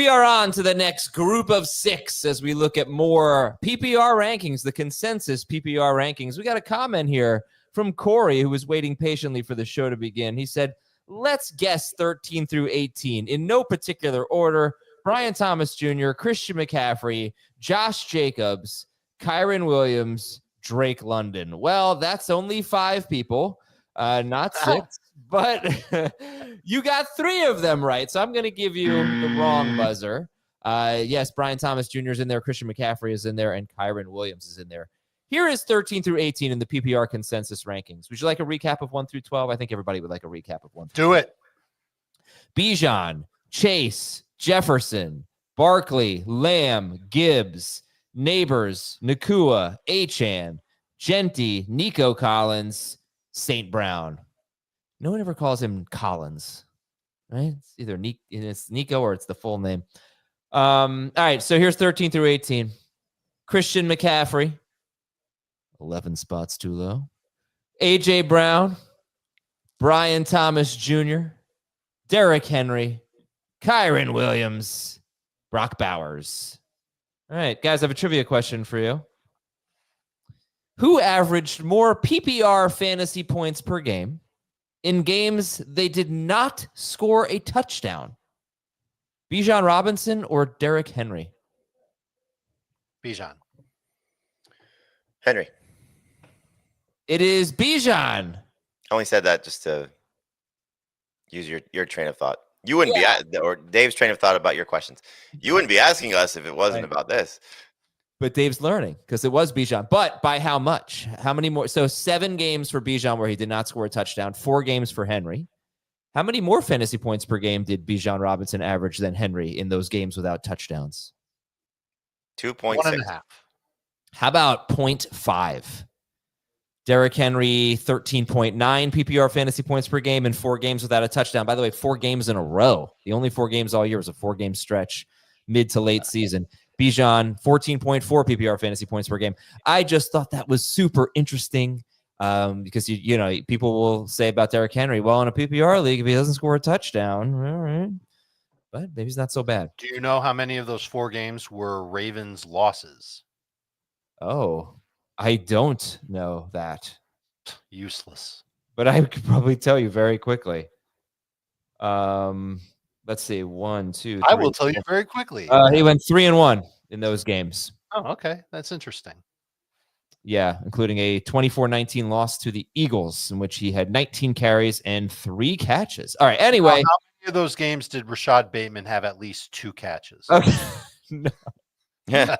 We are on to the next group of 6 as we look at more PPR rankings, the consensus PPR rankings. We got a comment here from Corey, who was waiting patiently for the show to begin. He said, let's guess 13 through 18 in no particular order. Brian Thomas Jr., Christian McCaffrey, Josh Jacobs, Kyren Williams, Drake London. Well, that's only 5 people, not 6. But you got 3 of them right, so I'm going to give you the wrong buzzer. Yes, Brian Thomas Jr. is in there, Christian McCaffrey is in there, and Kyren Williams is in there. Here is 13 through 18 in the PPR consensus rankings. Would you like a recap of 1 through 12? I think everybody would like a recap of 1 through 12. Do it. Bijan, Chase, Jefferson, Barkley, Lamb, Gibbs, Neighbors, Nakua, Achane, Genty, Nico Collins, St. Brown. No one ever calls him Collins, right? It's either it's Nico or it's the full name. All right, so here's 13 through 18. Christian McCaffrey, 11 spots too low. A.J. Brown, Brian Thomas Jr., Derrick Henry, Kyren Williams, Brock Bowers. All right, guys, I have a trivia question for you. Who averaged more PPR fantasy points per game in games they did not score a touchdown? Bijan Robinson or Derrick Henry? Bijan. Henry. It is Bijan. I only said that just to use your train of thought. You wouldn't be, or Dave's train of thought about your questions. You wouldn't be asking us if it wasn't about this. But Dave's learning because it was Bijan. But by how much? How many more? So 7 games for Bijan where he did not score a touchdown. 4 games for Henry. How many more fantasy points per game did Bijan Robinson average than Henry in those games without touchdowns? 2.6. 1.5. How about 0.5? Derrick Henry, 13.9 PPR fantasy points per game in 4 games without a touchdown. By the way, 4 games in a row. The only 4 games all year was a 4-game stretch, mid to late season. Bijan, 14.4 PPR fantasy points per game. I just thought that was super interesting because, you know, people will say about Derrick Henry, well, in a PPR league, if he doesn't score a touchdown, all right. But maybe he's not so bad. Do you know how many of those 4 games were Ravens losses? Oh, I don't know that. Useless. But I could probably tell you very quickly. Let's see. 1, 2, 3. I will tell you very quickly. He went 3-1 in those games. Oh, okay. That's interesting. Yeah, including a 24-19 loss to the Eagles, in which he had 19 carries and 3 catches. All right. Anyway, how many of those games did Rashad Bateman have at least 2 catches? Okay. No. Yeah.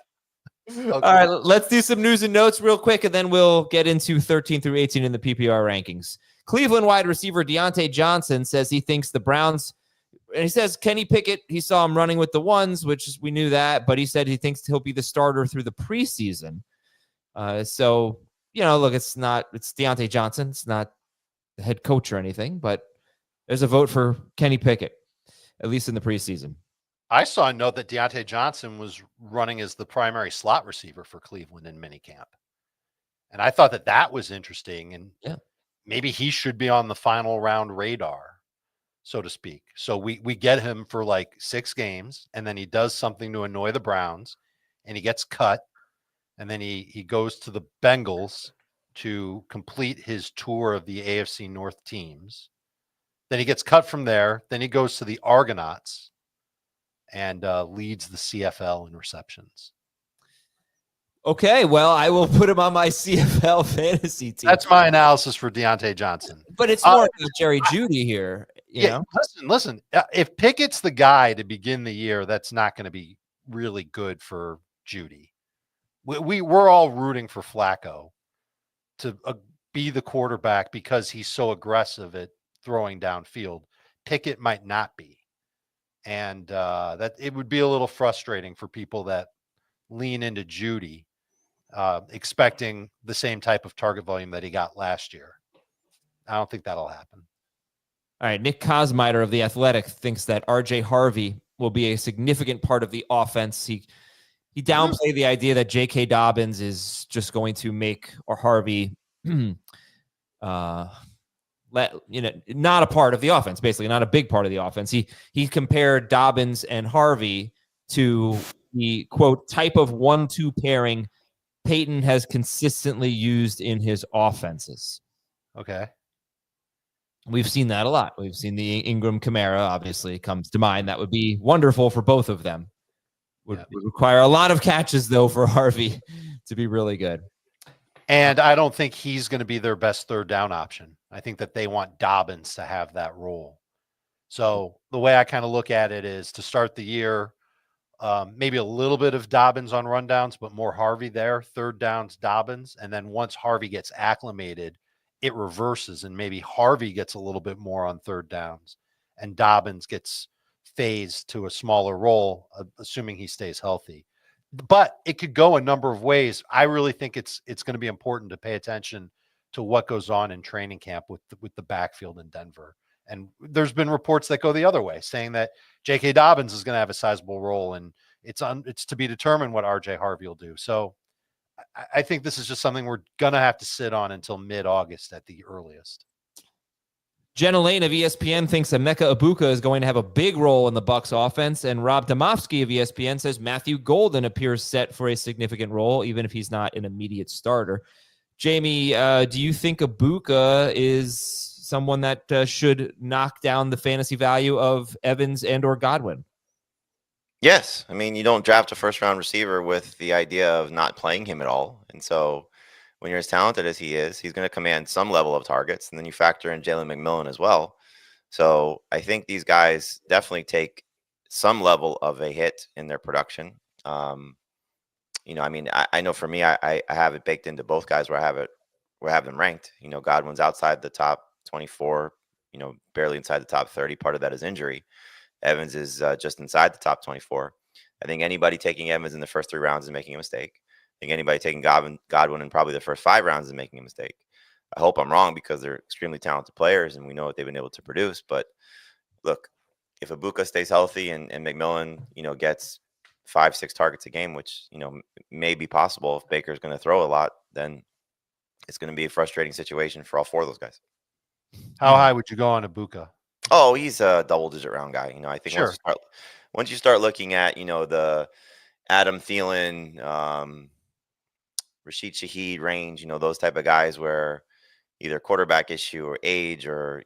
Okay. All right, let's do some news and notes real quick, and then we'll get into 13 through 18 in the PPR rankings. Cleveland wide receiver Deontay Johnson says he thinks the Browns, and he says Kenny Pickett, he saw him running with the ones, which we knew that, but he said he thinks he'll be the starter through the preseason. So, you know, look, it's Deontay Johnson. It's not the head coach or anything, but there's a vote for Kenny Pickett, at least in the preseason. I saw a note that Deontay Johnson was running as the primary slot receiver for Cleveland in minicamp. And I thought that was interesting. And maybe he should be on the final round radar, so to speak. So we get him for like 6 games, and then he does something to annoy the Browns, and he gets cut. And then he goes to the Bengals to complete his tour of the AFC North teams. Then he gets cut from there. Then he goes to the Argonauts and leads the CFL in receptions. Okay, well, I will put him on my CFL fantasy team. That's my analysis for Deontay Johnson. But it's more than Jerry Jeudy here. You know? Listen. If Pickett's the guy to begin the year, that's not going to be really good for Jeudy. We're all rooting for Flacco to be the quarterback because he's so aggressive at throwing downfield. Pickett might not be. And that it would be a little frustrating for people that lean into Jeudy, expecting the same type of target volume that he got last year. I don't think that'll happen. All right, Nick Kosmider of The Athletic thinks that R.J. Harvey will be a significant part of the offense. He downplayed the idea that J.K. Dobbins is just going to make Harvey not a part of the offense, basically not a big part of the offense. He compared Dobbins and Harvey to the quote type of 1-2 pairing Peyton has consistently used in his offenses. Okay. We've seen that a lot. We've seen the Ingram Kamara obviously comes to mind. That would be wonderful for both of them. Would require a lot of catches though for Harvey to be really good. And I don't think he's going to be their best third down option. I think that they want Dobbins to have that role. So the way I kind of look at it is to start the year, maybe a little bit of Dobbins on rundowns, but more Harvey there. Third downs, Dobbins. And then once Harvey gets acclimated, it reverses and maybe Harvey gets a little bit more on third downs and Dobbins gets phased to a smaller role, assuming he stays healthy. But it could go a number of ways. I really think it's going to be important to pay attention to what goes on in training camp with the backfield in Denver. And there's been reports that go the other way, saying that J.K. Dobbins is going to have a sizable role, and it's to be determined what R.J. Harvey will do. So I think this is just something we're going to have to sit on until mid-August at the earliest. Jenna Lane of ESPN thinks Emeka Ibuka is going to have a big role in the Bucs offense, and Rob Domofsky of ESPN says Matthew Golden appears set for a significant role, even if he's not an immediate starter. Jamie, do you think Ibuka is someone that should knock down the fantasy value of Evans and or Godwin? Yes. I mean, you don't draft a first-round receiver with the idea of not playing him at all. And so when you're as talented as he is, he's going to command some level of targets. And then you factor in Jalen McMillan as well. So I think these guys definitely take some level of a hit in their production. I mean, I know for me, I have it baked into both guys where I have them ranked. Godwin's outside the top 24, barely inside the top 30. Part of that is injury. Evans is just inside the top 24. I think anybody taking Evans in the first 3 rounds is making a mistake. I think anybody taking Godwin in probably the first 5 rounds is making a mistake. I hope I'm wrong because they're extremely talented players and we know what they've been able to produce. But look, if Ibuka stays healthy and McMillan, gets 5-6 targets a game, which, may be possible if Baker's going to throw a lot, then it's going to be a frustrating situation for all 4 of those guys. How high would you go on Ibuka? Oh, he's a double-digit round guy. I think sure. Once you start looking at, the Adam Thielen, Rashid Shaheed range, those type of guys where either quarterback issue or age or,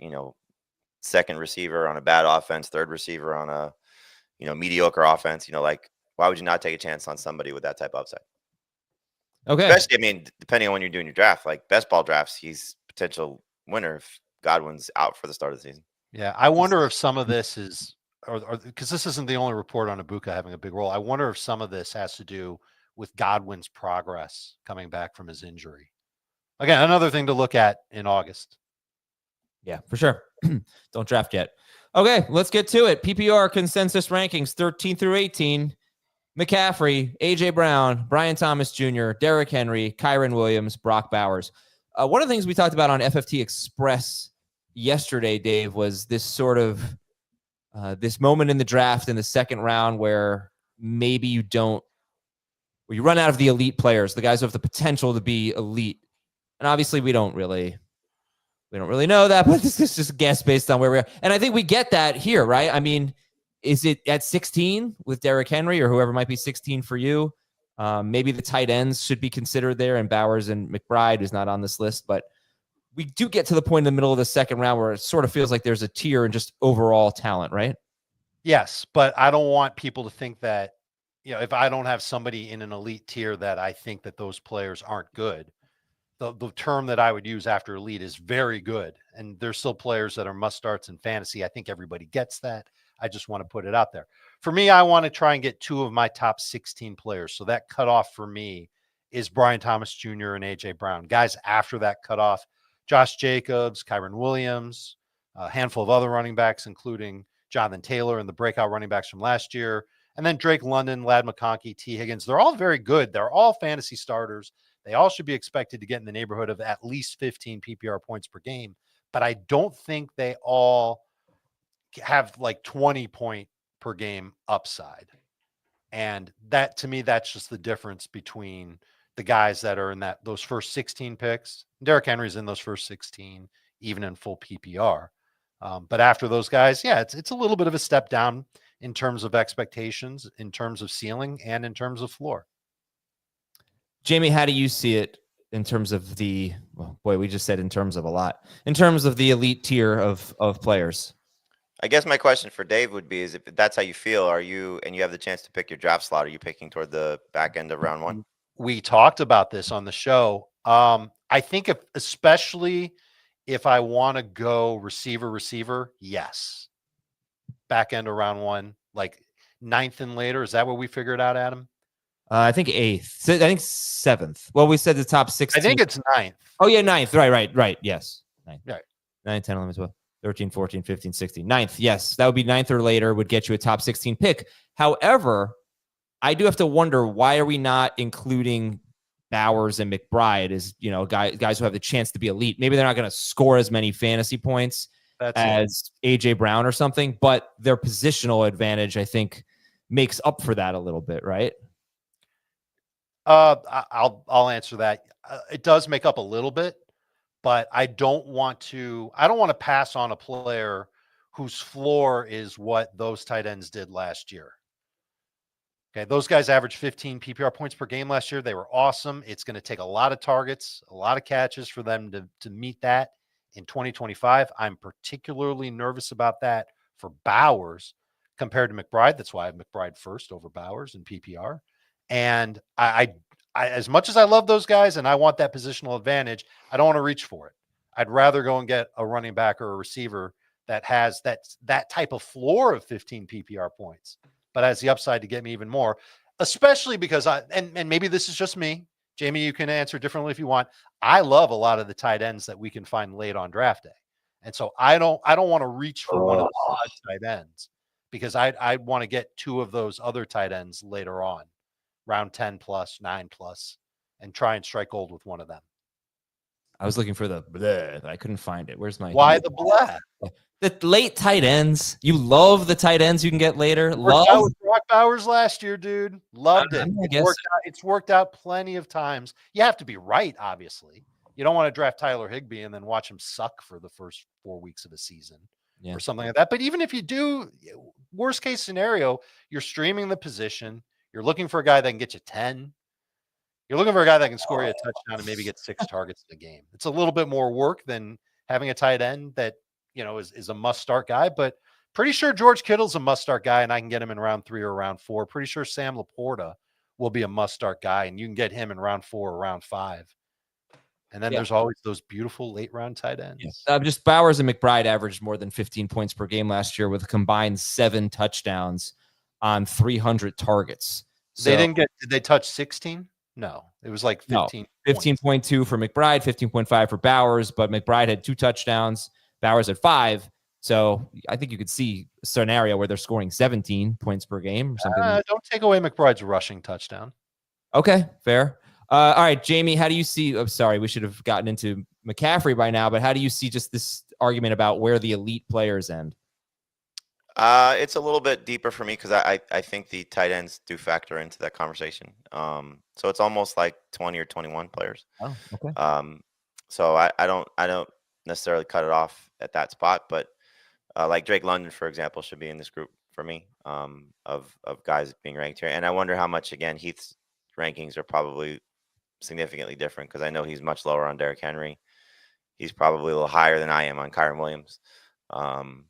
second receiver on a bad offense, third receiver on a, mediocre offense, why would you not take a chance on somebody with that type of upside? Okay. Especially, I memean, depending on when you're doing your draft, like best ball drafts, he's potential winner if Godwin's out for the start of the season. Yeah, I wonder if some of this is, or because this isn't the only report on Ibuka having a big role. I wonder if some of this has to do with Godwin's progress coming back from his injury. Again, another thing to look at in August. Yeah, for sure. Don't draft yet. Okay, let's get to it. PPR consensus rankings 13 through 18. McCaffrey, A.J. Brown, Brian Thomas Jr., Derrick Henry, Kyren Williams, Brock Bowers. One of the things we talked about on FFT Express yesterday, Dave, was this sort of this moment in the draft in the second round where maybe you run out of the elite players, the guys who have the potential to be elite. And obviously we don't really know that, but this is just a guess based on where we are. And I think we get that here, right? I mean, is it at 16 with Derrick Henry or whoever might be 16 for you? Maybe the tight ends should be considered there, and Bowers and McBride, who's not on this list. But we do get to the point in the middle of the second round where it sort of feels like there's a tier in just overall talent, right? Yes, but I don't want people to think that, if I don't have somebody in an elite tier that I think that those players aren't good. The term that I would use after elite is very good. And there's still players that are must starts in fantasy. I think everybody gets that. I just want to put it out there. For me, I want to try and get 2 of my top 16 players. So that cutoff for me is Brian Thomas Jr. and A.J. Brown. Guys after that cutoff, Josh Jacobs, Kyren Williams, a handful of other running backs, including Jonathan Taylor and the breakout running backs from last year. And then Drake London, Lad McConkey, T. Higgins. They're all very good. They're all fantasy starters. They all should be expected to get in the neighborhood of at least 15 PPR points per game. But I don't think they all have like 20 point per game upside. And that, to me, that's just the difference between the guys that are in those first 16 picks. Derrick Henry's in those first 16. even in full PPR. But after those guys, yeah, it's a little bit of a step down in terms of expectations, in terms of ceiling, and in terms of floor. Jamie, how do you see it in terms of the, well, boy, we just said in terms of a lot, in terms of the elite tier of players? I guess my question for Dave would be, is if that's how you feel, are you, and you have the chance to pick your draft slot, are you picking toward the back end of round one? We talked about this on the show. I think especially if I want to go receiver, yes. Back end of round one, like 9th and later. Is that what we figured out, Adam? I think 8th. I think 7th. Well, we said the top 16. I think it's 9th. Oh, yeah, 9th. Right. Yes. 9th. Right. 9, 10, 11, 12, 13, 14, 15, 16. 9th. Yes, that would be 9th or later, would get you a top 16 pick. However, I do have to wonder, why are we not including Bowers and McBride as, guys who have the chance to be elite? Maybe they're not going to score as many fantasy points as AJ Brown or something, but their positional advantage, I think, makes up for that a little bit, right? I'll answer that. It does make up a little bit, but I don't want to pass on a player whose floor is what those tight ends did last year. Okay, those guys averaged 15 PPR points per game last year. They were awesome. It's going to take a lot of targets, a lot of catches for them to meet that in 2025. I'm particularly nervous about that for Bowers compared to McBride. That's why I have McBride first over Bowers in PPR. And I as much as I love those guys and I want that positional advantage, I don't want to reach for it. I'd rather go and get a running back or a receiver that has that type of floor of 15 PPR points, but has the upside to get me even more, especially because and maybe this is just me. Jamie, you can answer differently if you want. I love a lot of the tight ends that we can find late on draft day. And so I don't want to reach for one of the tight ends, because I want to get 2 of those other tight ends later on, round 10 plus, 9 plus, and try and strike gold with one of them. I was looking for the bleh, but I couldn't find it. Where's my... Why the bleh? The late tight ends. You love the tight ends you can get later. Worked out with Brock Bowers last year, dude. Loved it. Guess it's worked out plenty of times. You have to be right, obviously. You don't want to draft Tyler Higbee and then watch him suck for the first 4 weeks of a season or something like that. But even if you do, worst case scenario, you're streaming the position. You're looking for a guy that can get you 10. You're looking for a guy that can score you a touchdown and maybe get 6 targets in a game. It's a little bit more work than having a tight end that, is a must-start guy, but pretty sure George Kittle's a must-start guy, and I can get him in round 3 or round 4. Pretty sure Sam Laporta will be a must-start guy, and you can get him in round 4 or round 5. And then there's always those beautiful late-round tight ends. Just Bowers and McBride averaged more than 15 points per game last year with a combined 7 touchdowns on 300 targets. So, did they touch 16? No, it was like 15. No, 15.2 for McBride, 15.5 for Bowers, but McBride had 2 touchdowns. Bowers at 5. So I think you could see a scenario where they're scoring 17 points per game or something. Don't take away McBride's rushing touchdown. Okay, fair. All right, Jamie, how do you see... Oh, sorry, we should have gotten into McCaffrey by now, but how do you see just this argument about where the elite players end? It's a little bit deeper for me because I think the tight ends do factor into that conversation. So it's almost like 20 or 21 players. Oh, okay. So I don't necessarily cut it off at that spot, but like Drake London, for example, should be in this group for me, of guys being ranked here. And I wonder how much, again, Heath's rankings are probably significantly different, because I know he's much lower on Derrick Henry. He's probably a little higher than I am on Kyren Williams. And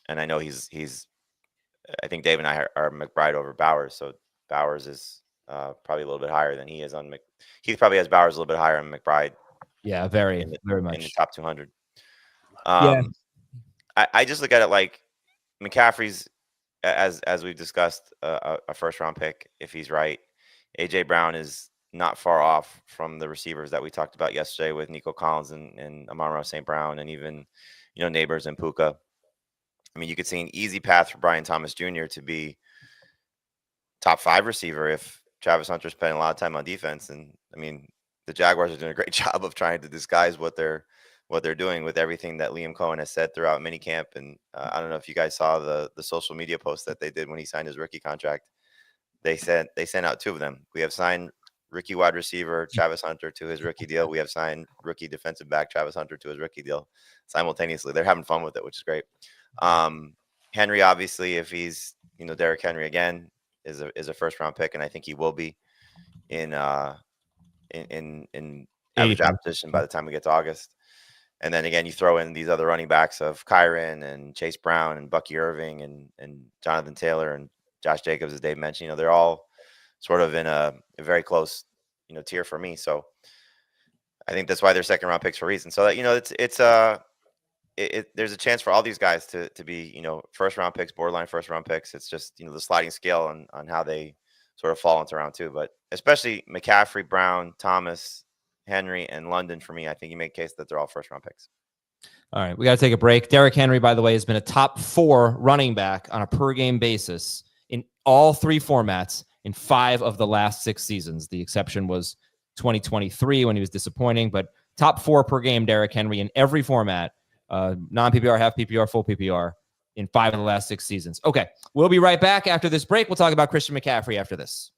I know I think Dave and I are McBride over Bowers. So Bowers is probably a little bit higher than he is on Heath probably has Bowers a little bit higher on McBride. Yeah, very much. In the top 200. I just look at it like McCaffrey's, as we've discussed, a first-round pick if he's right. AJ Brown is not far off from the receivers that we talked about yesterday with Nico Collins and Amon-Ra St. Brown, and even Neighbors and Puka. I mean, you could see an easy path for Brian Thomas Jr. to be top 5 receiver if Travis Hunter's spending a lot of time on defense. And I mean, the Jaguars are doing a great job of trying to disguise what they're doing with everything that Liam Cohen has said throughout minicamp. And I don't know if you guys saw the social media post that they did when he signed his rookie contract. They sent out 2 of them. We have signed rookie wide receiver Travis Hunter to his rookie deal. We have signed rookie defensive back Travis Hunter to his rookie deal simultaneously. They're having fun with it, which is great. Henry, obviously, if he's Derrick Henry again, is a first round pick, and I think he will be in average draft position by the time we get to August. And then again, you throw in these other running backs of Kyren and Chase Brown and Bucky Irving and Jonathan Taylor and Josh Jacobs, as Dave mentioned. They're all sort of in a very close tier for me. So I think that's why they're second round picks for a reason. So that there's a chance for all these guys to be first round picks, borderline first round picks. It's just the sliding scale on how they sort of fall into round two. But especially McCaffrey, Brown, Thomas, Henry, and London, for me, I think you make a case that they're all first round picks. All right, we got to take a break. Derrick Henry, by the way, has been a top 4 running back on a per game basis in all 3 formats in 5 of the last 6 seasons. The exception was 2023 when he was disappointing, but top 4 per game, Derrick Henry in every format, non-PPR, half PPR, full PPR in 5 of the last 6 seasons. Okay, we'll be right back after this break. We'll talk about Christian McCaffrey after this.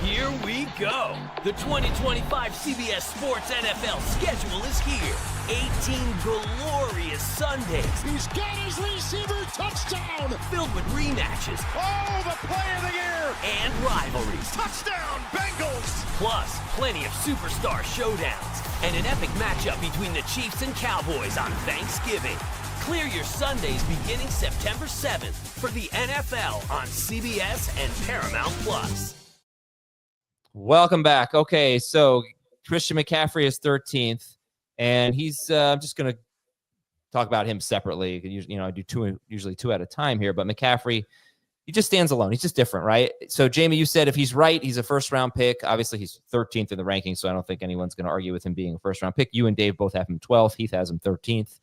Here we go. The 2025 CBS Sports NFL schedule is here. 18 glorious Sundays. He's got his receiver touchdown. Filled with rematches. Oh, the play of the year. And rivalries. Touchdown, Bengals. Plus, plenty of superstar showdowns. And an epic matchup between the Chiefs and Cowboys on Thanksgiving. Clear your Sundays beginning September 7th for the NFL on CBS and Paramount Plus. Welcome back. Okay, so Christian McCaffrey is 13th, and he's I'm just going to talk about him separately. I do usually two at a time here, but McCaffrey, he just stands alone. He's just different, right? So, Jamie, you said if he's right, he's a first-round pick. Obviously, he's 13th in the rankings, so I don't think anyone's going to argue with him being a first-round pick. You and Dave both have him 12th. Heath has him 13th.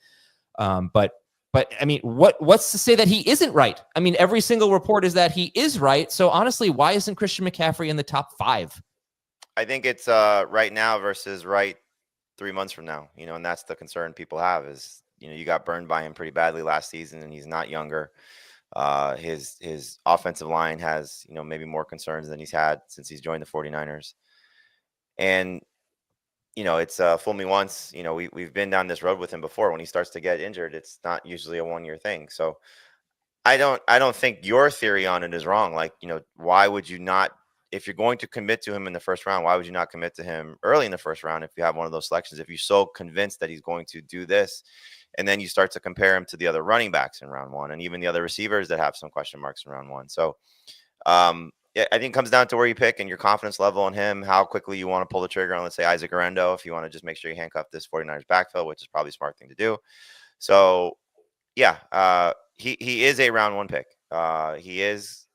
But I mean, what's to say that he isn't right? I mean, every single report is that he is right. So honestly, why isn't Christian McCaffrey in the top 5? I think it's right now versus right 3 months from now, and that's the concern people have is, you got burned by him pretty badly last season and he's not younger. His offensive line has, maybe more concerns than he's had since he's joined the 49ers. And, it's fool me once, we've been down this road with him before. When he starts to get injured, it's not usually a 1-year thing. So I don't think your theory on it is wrong. Like, why would you not, if you're going to commit to him in the first round, why would you not commit to him early in the first round if you have one of those selections? If you're so convinced that he's going to do this, and then you start to compare him to the other running backs in round 1 and even the other receivers that have some question marks in round 1. So yeah, I think it comes down to where you pick and your confidence level on him, how quickly you want to pull the trigger on, let's say, Isaac Orendo, if you want to just make sure you handcuff this 49ers backfield, which is probably a smart thing to do. So yeah, he is a round 1 pick. He is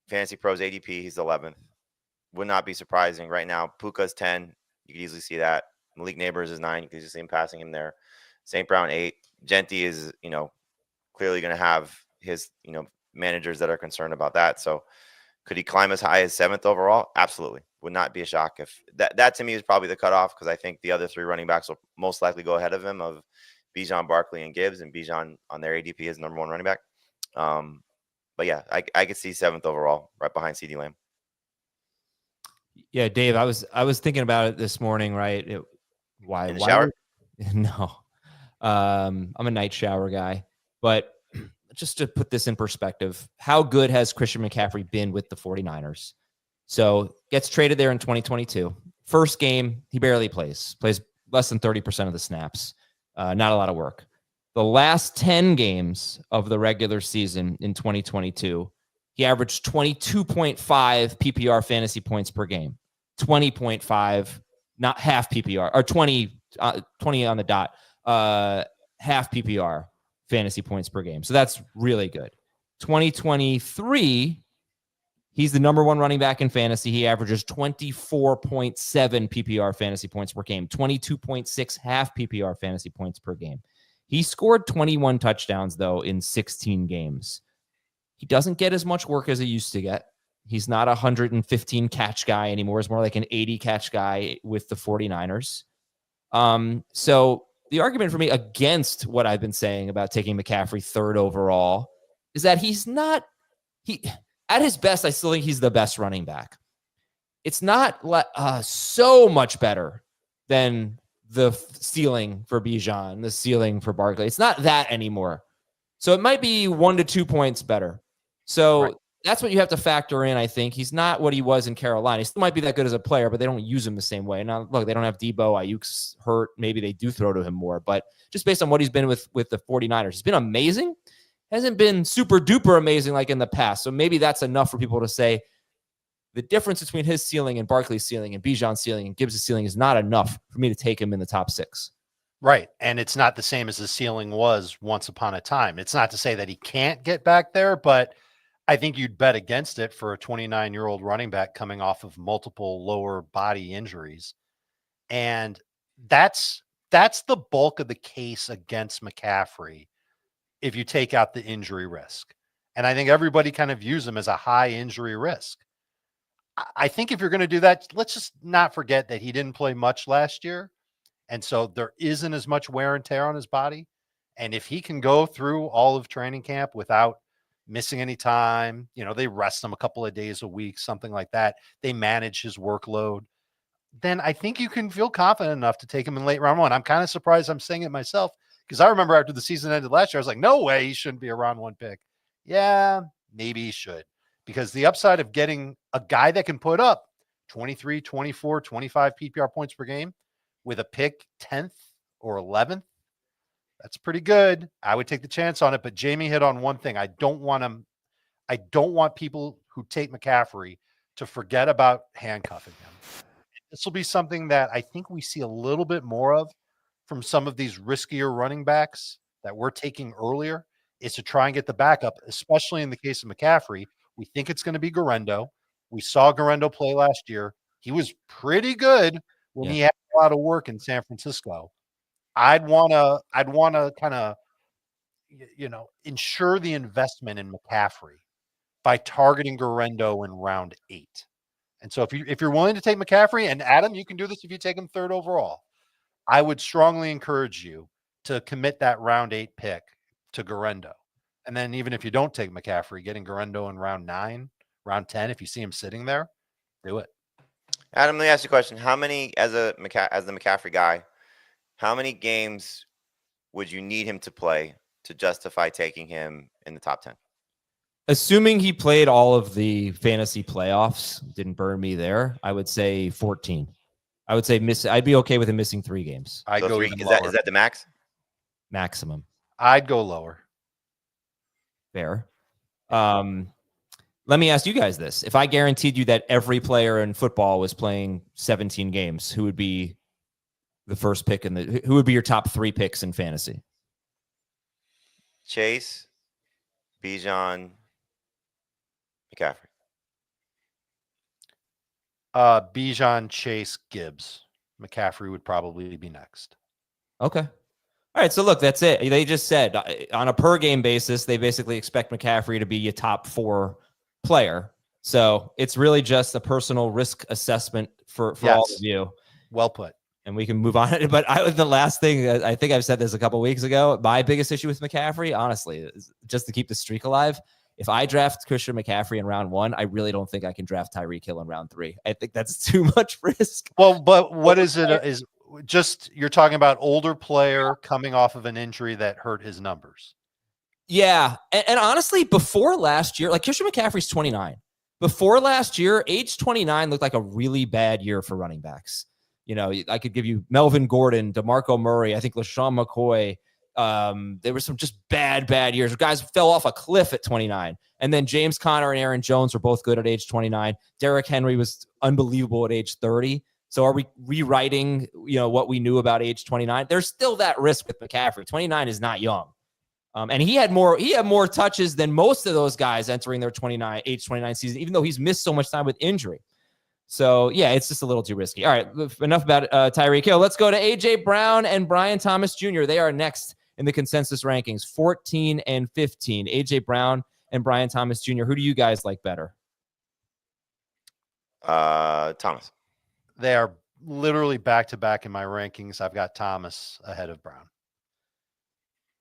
Fantasy Pros ADP. He's 11th. Would not be surprising right now. Puka's 10. You could easily see that. Malik Neighbors is 9. You could just see him passing him there. St. Brown 8. Genty is, clearly going to have his, managers that are concerned about that. So could he climb as high as 7th overall? Absolutely. Would not be a shock if that to me is probably the cutoff, because I think the other 3 running backs will most likely go ahead of him, of Bijan, Barkley, and Gibbs, and Bijan on their ADP is number 1 running back. But yeah, I could see 7th overall, right behind CeeDee Lamb. Yeah, Dave, I was thinking about it this morning, right? Why? In the shower? No. I'm a night shower guy, but just to put this in perspective, how good has Christian McCaffrey been with the 49ers? So gets traded there in 2022. First game, he barely plays less than 30% of the snaps. Not a lot of work. The last 10 games of the regular season in 2022, he averaged 22.5 PPR fantasy points per game, 20.5, not half PPR, or 20 on the dot, half PPR fantasy points per game. So that's really good. 2023, he's the number 1 running back in fantasy. He averages 24.7 PPR fantasy points per game, 22.6 half PPR fantasy points per game. He scored 21 touchdowns, though, in 16 games. He doesn't get as much work as he used to get. He's not a 115 catch guy anymore. He's more like an 80 catch guy with the 49ers. So the argument for me against what I've been saying about taking McCaffrey 3rd overall is that he's not, at his best, I still think he's the best running back. it's not so much better than the ceiling for Bijan, the ceiling for Barkley. It's not that anymore. So it might be 1 to 2 points better. So that's what you have to factor in, I think. He's not what he was in Carolina. He still might be that good as a player, but they don't use him the same way. Now, look, they don't have Debo. Ayuk's hurt. Maybe they do throw to him more. But just based on what he's been with the 49ers, he's been amazing. Hasn't been super duper amazing like in the past. So maybe that's enough for people to say the difference between his ceiling and Barkley's ceiling and Bijan's ceiling and Gibbs' ceiling is not enough for me to take him in the top 6. Right. And it's not the same as the ceiling was once upon a time. It's not to say that he can't get back there, but I think you'd bet against it for a 29-year-old running back coming off of multiple lower body injuries. And that's the bulk of the case against McCaffrey if you take out the injury risk. And I think everybody kind of views him as a high injury risk. I think if you're going to do that, let's just not forget that he didn't play much last year. And so there isn't as much wear and tear on his body. And if he can go through all of training camp without missing any time, they rest him a couple of days a week, something like that. They manage his workload. Then I think you can feel confident enough to take him in late round 1. I'm kind of surprised I'm saying it myself because I remember after the season ended last year, I was like, no way he shouldn't be a round 1 pick. Yeah, maybe he should, because the upside of getting a guy that can put up 23, 24, 25 PPR points per game with a pick 10th or 11th, that's pretty good. I would take the chance on it, but Jamie hit on one thing. I don't want people who take McCaffrey to forget about handcuffing him. This will be something that I think we see a little bit more of from some of these riskier running backs that we're taking earlier, is to try and get the backup, especially in the case of McCaffrey. We think it's going to be Garendo. We saw Garendo play last year. He was pretty good when he had a lot of work in San Francisco. I'd want to kind of, ensure the investment in McCaffrey by targeting Garendo in round 8. And so if you're willing to take McCaffrey, and Adam, you can do this if you take him 3rd overall, I would strongly encourage you to commit that round 8 pick to Garendo. And then even if you don't take McCaffrey, getting Garendo in round 9, round 10, if you see him sitting there, do it. Adam, let me ask you a question. How many, as the McCaffrey guy, how many games would you need him to play to justify taking him in the top 10? Assuming he played all of the fantasy playoffs, didn't burn me there, I would say 14. I would say I'd be okay with him missing 3 games. I'd go 3, even is lower. that the max? Maximum. I'd go lower. Fair. Let me ask you guys this. If I guaranteed you that every player in football was playing 17 games, who would be the first pick who would be your top 3 picks in fantasy? Chase, Bijan, McCaffrey. Bijan, Chase, Gibbs. McCaffrey would probably be next. Okay. All right. So look, that's it. They just said on a per game basis, they basically expect McCaffrey to be a top 4 player. So it's really just a personal risk assessment for all of you. Well put. And we can move on. But the last thing, I think I've said this a couple of weeks ago, my biggest issue with McCaffrey, honestly, is just to keep the streak alive. If I draft Christian McCaffrey in round 1, I really don't think I can draft Tyreek Hill in round 3. I think that's too much risk. Well, but what is it? Is just you're talking about older player coming off of an injury that hurt his numbers. Yeah. And honestly, before last year, like Christian McCaffrey's 29. Before last year, age 29 looked like a really bad year for running backs. I could give you Melvin Gordon, DeMarco Murray, I think LaShawn McCoy. There were some just bad years. Guys fell off a cliff at 29. And then James Conner and Aaron Jones were both good at age 29. Derrick Henry was unbelievable at age 30. So are we rewriting, what we knew about age 29? There's still that risk with McCaffrey. 29 is not young. And he had more touches than most of those guys entering their age 29 season, even though he's missed so much time with injury. So, yeah, it's just a little too risky. All right, enough about Tyreek Hill. Let's go to A.J. Brown and Brian Thomas Jr. They are next in the consensus rankings, 14 and 15. A.J. Brown and Brian Thomas Jr. Who do you guys like better? Thomas. They are literally back-to-back in my rankings. I've got Thomas ahead of Brown.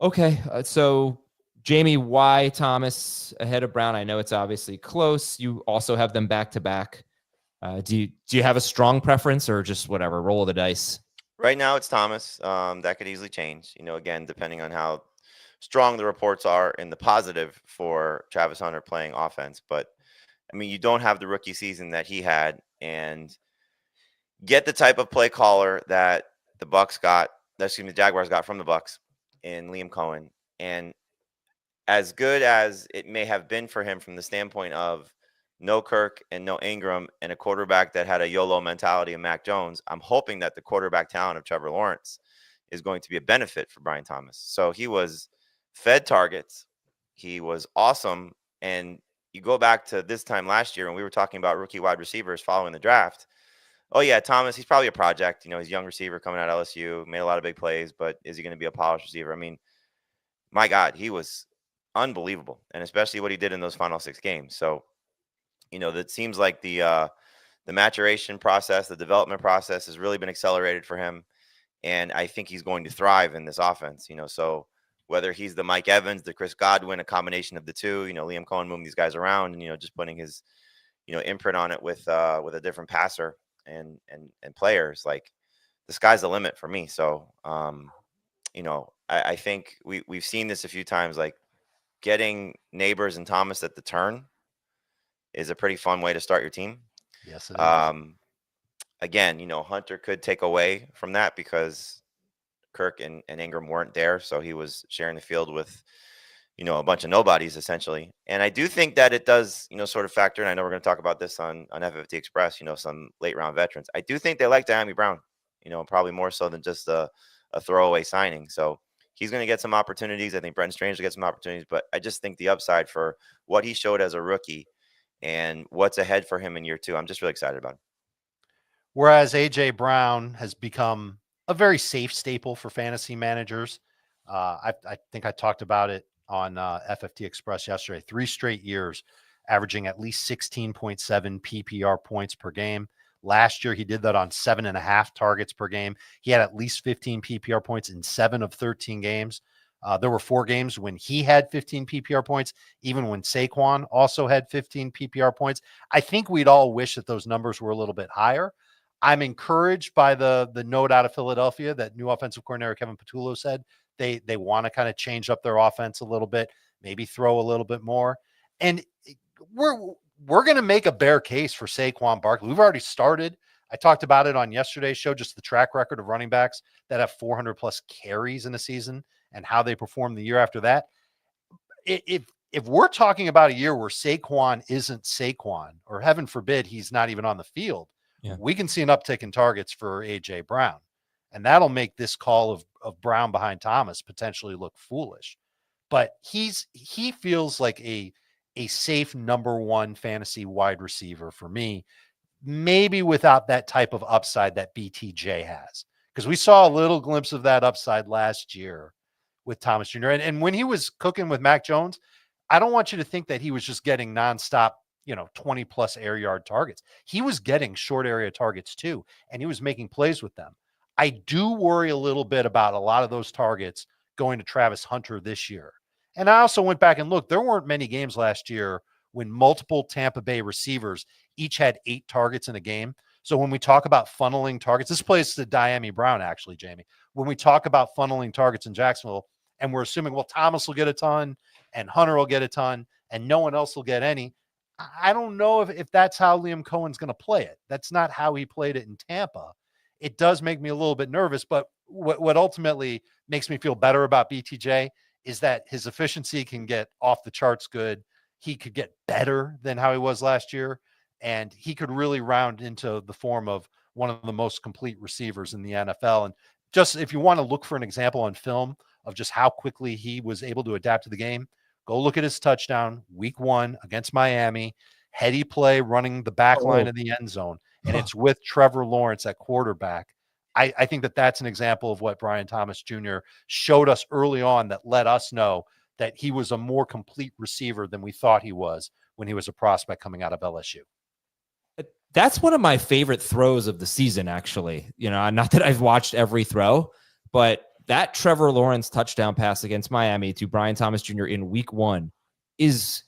Okay, so Jamie, why Thomas ahead of Brown? I know it's obviously close. You also have them back-to-back. Do you have a strong preference or just whatever, roll of the dice? Right now it's Thomas. That could easily change, again, depending on how strong the reports are in the positive for Travis Hunter playing offense. But I mean, you don't have the rookie season that he had, and get the type of play caller that the Jaguars got from the Bucs in Liam Cohen. And as good as it may have been for him from the standpoint of no Kirk and no Ingram and a quarterback that had a YOLO mentality of Mac Jones, I'm hoping that the quarterback talent of Trevor Lawrence is going to be a benefit for Brian Thomas. So he was fed targets. He was awesome. And you go back to this time last year when we were talking about rookie wide receivers following the draft. Oh, yeah, Thomas, he's probably a project. He's a young receiver coming out of LSU, made a lot of big plays, but is he going to be a polished receiver? I mean, my God, he was unbelievable, and especially what he did in those final 6 games. So, that seems like the maturation process, the development process has really been accelerated for him, and I think he's going to thrive in this offense. So whether he's the Mike Evans, the Chris Godwin, a combination of the two, Liam Cohen moving these guys around, and just putting his imprint on it with a different passer and players, like the sky's the limit for me. So I think we've seen this a few times, like getting Neighbors and Thomas at the turn is a pretty fun way to start your team. Yes, it is. Again, Hunter could take away from that because Kirk and Ingram weren't there, so he was sharing the field with a bunch of nobodies essentially. And I do think that it does sort of factor in. I know we're going to talk about this on FFT Express, some late round veterans. I do think they like Diami Brown, probably more so than just a throwaway signing. So he's going to get some opportunities. I think Brenton Strange will get some opportunities, but I just think the upside for what he showed as a rookie and what's ahead for him in year 2, I'm just really excited about him. Whereas AJ Brown has become a very safe staple for fantasy managers. I think I talked about it on FFT Express yesterday. 3 straight years, averaging at least 16.7 PPR points per game. Last year, he did that on 7.5 targets per game. He had at least 15 PPR points in 7 of 13 games. There were 4 games when he had 15 PPR points, even when Saquon also had 15 PPR points. I think we'd all wish that those numbers were a little bit higher. I'm encouraged by the note out of Philadelphia that new offensive coordinator Kevin Patullo said they want to kind of change up their offense a little bit, maybe throw a little bit more. And we're going to make a bear case for Saquon Barkley. We've already started. I talked about it on yesterday's show, just the track record of running backs that have 400 plus carries in a season and how they perform the year after that. If we're talking about a year where Saquon isn't Saquon, or heaven forbid, he's not even on the field, we can see an uptick in targets for AJ Brown. And that'll make this call of Brown behind Thomas potentially look foolish. But he feels like a safe number 1 fantasy wide receiver for me, maybe without that type of upside that BTJ has. Because we saw a little glimpse of that upside last year with Thomas Jr. And when he was cooking with Mac Jones, I don't want you to think that he was just getting nonstop, 20 plus air yard targets. He was getting short area targets too, and he was making plays with them. I do worry a little bit about a lot of those targets going to Travis Hunter this year. And I also went back and looked. There weren't many games last year when multiple Tampa Bay receivers each had 8 targets in a game. So when we talk about funneling targets, this plays to Diami Brown, actually, Jamie. When we talk about funneling targets in Jacksonville, and we're assuming, well, Thomas will get a ton and Hunter will get a ton and no one else will get any. I don't know if that's how Liam Cohen's going to play it. That's not how he played it in Tampa. It does make me a little bit nervous, but what ultimately makes me feel better about BTJ is that his efficiency can get off the charts good. He could get better than how he was last year, and he could really round into the form of one of the most complete receivers in the NFL. And just if you want to look for an example on film of just how quickly he was able to adapt to the game, go look at his touchdown week 1 against Miami, heady play running the back line of the end zone. And it's with Trevor Lawrence at quarterback. I think that that's an example of what Brian Thomas Jr. showed us early on that let us know that he was a more complete receiver than we thought he was when he was a prospect coming out of LSU. That's one of my favorite throws of the season, actually. Not that I've watched every throw, but that Trevor Lawrence touchdown pass against Miami to Brian Thomas Jr. in week 1 is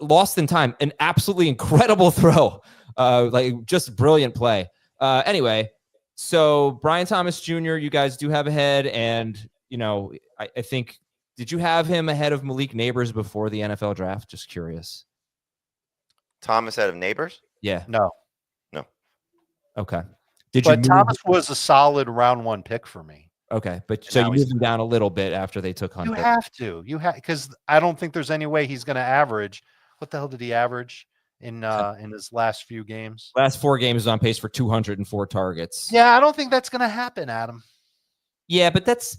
lost in time. An absolutely incredible throw. Like just brilliant play. Anyway, so Brian Thomas Jr., you guys do have ahead. And, I think, did you have him ahead of Malik Neighbors before the NFL draft? Just curious. Thomas ahead of Neighbors? Yeah. No. Okay. But Thomas was a solid round 1 pick for me. Okay. But so you moved him down a little bit after they took Hunter. You have to. Because I don't think there's any way he's going to average. What the hell did he average in his last few games? Last 4 games is on pace for 204 targets. Yeah, I don't think that's going to happen, Adam. Yeah, but that's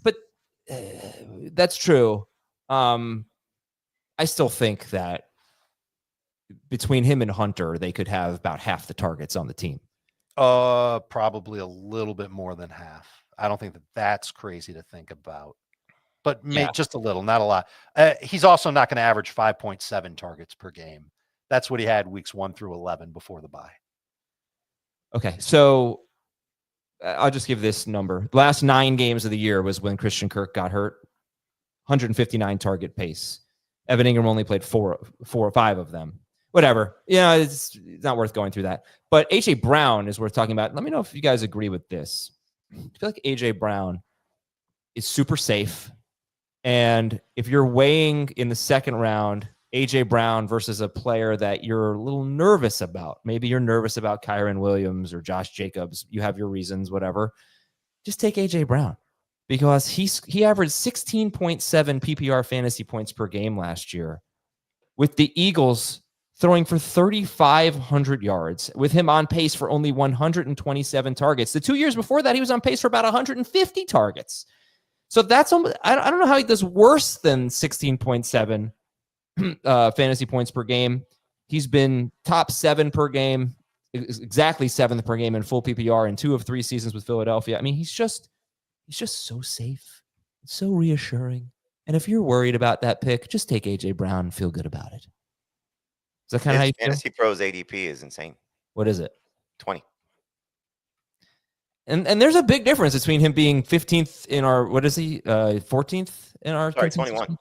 true. I still think that between him and Hunter, they could have about half the targets on the team. Probably a little bit more than half. I don't think that's crazy to think about, but just a little, not a lot. He's also not going to average 5.7 targets per game. That's what he had weeks 1 through 11 before the bye. Okay. So I'll just give this number. The last 9 games of the year was when Christian Kirk got hurt. 159 target pace. Evan Ingram only played 4 or 5 of them. Whatever. It's not worth going through that. But A.J. Brown is worth talking about. Let me know if you guys agree with this. I feel like A.J. Brown is super safe. And if you're weighing in the second round, A.J. Brown versus a player that you're a little nervous about, maybe you're nervous about Kyren Williams or Josh Jacobs, you have your reasons, whatever, just take A.J. Brown. Because he averaged 16.7 PPR fantasy points per game last year, with the Eagles throwing for 3,500 yards, with him on pace for only 127 targets. The 2 years before that, he was on pace for about 150 targets. So that's almost, I don't know how he does worse than 16.7 fantasy points per game. He's been top 7 per game, exactly 7th per game in full PPR in 2 of 3 seasons with Philadelphia. I mean, he's just so safe, so reassuring. And if you're worried about that pick, just take A.J. Brown and feel good about it. Is that kind of how you feel? Fantasy Pros ADP is insane. What is it? 20. And there's a big difference between him being 15th in our, what is he? 14th in our. Sorry, 21.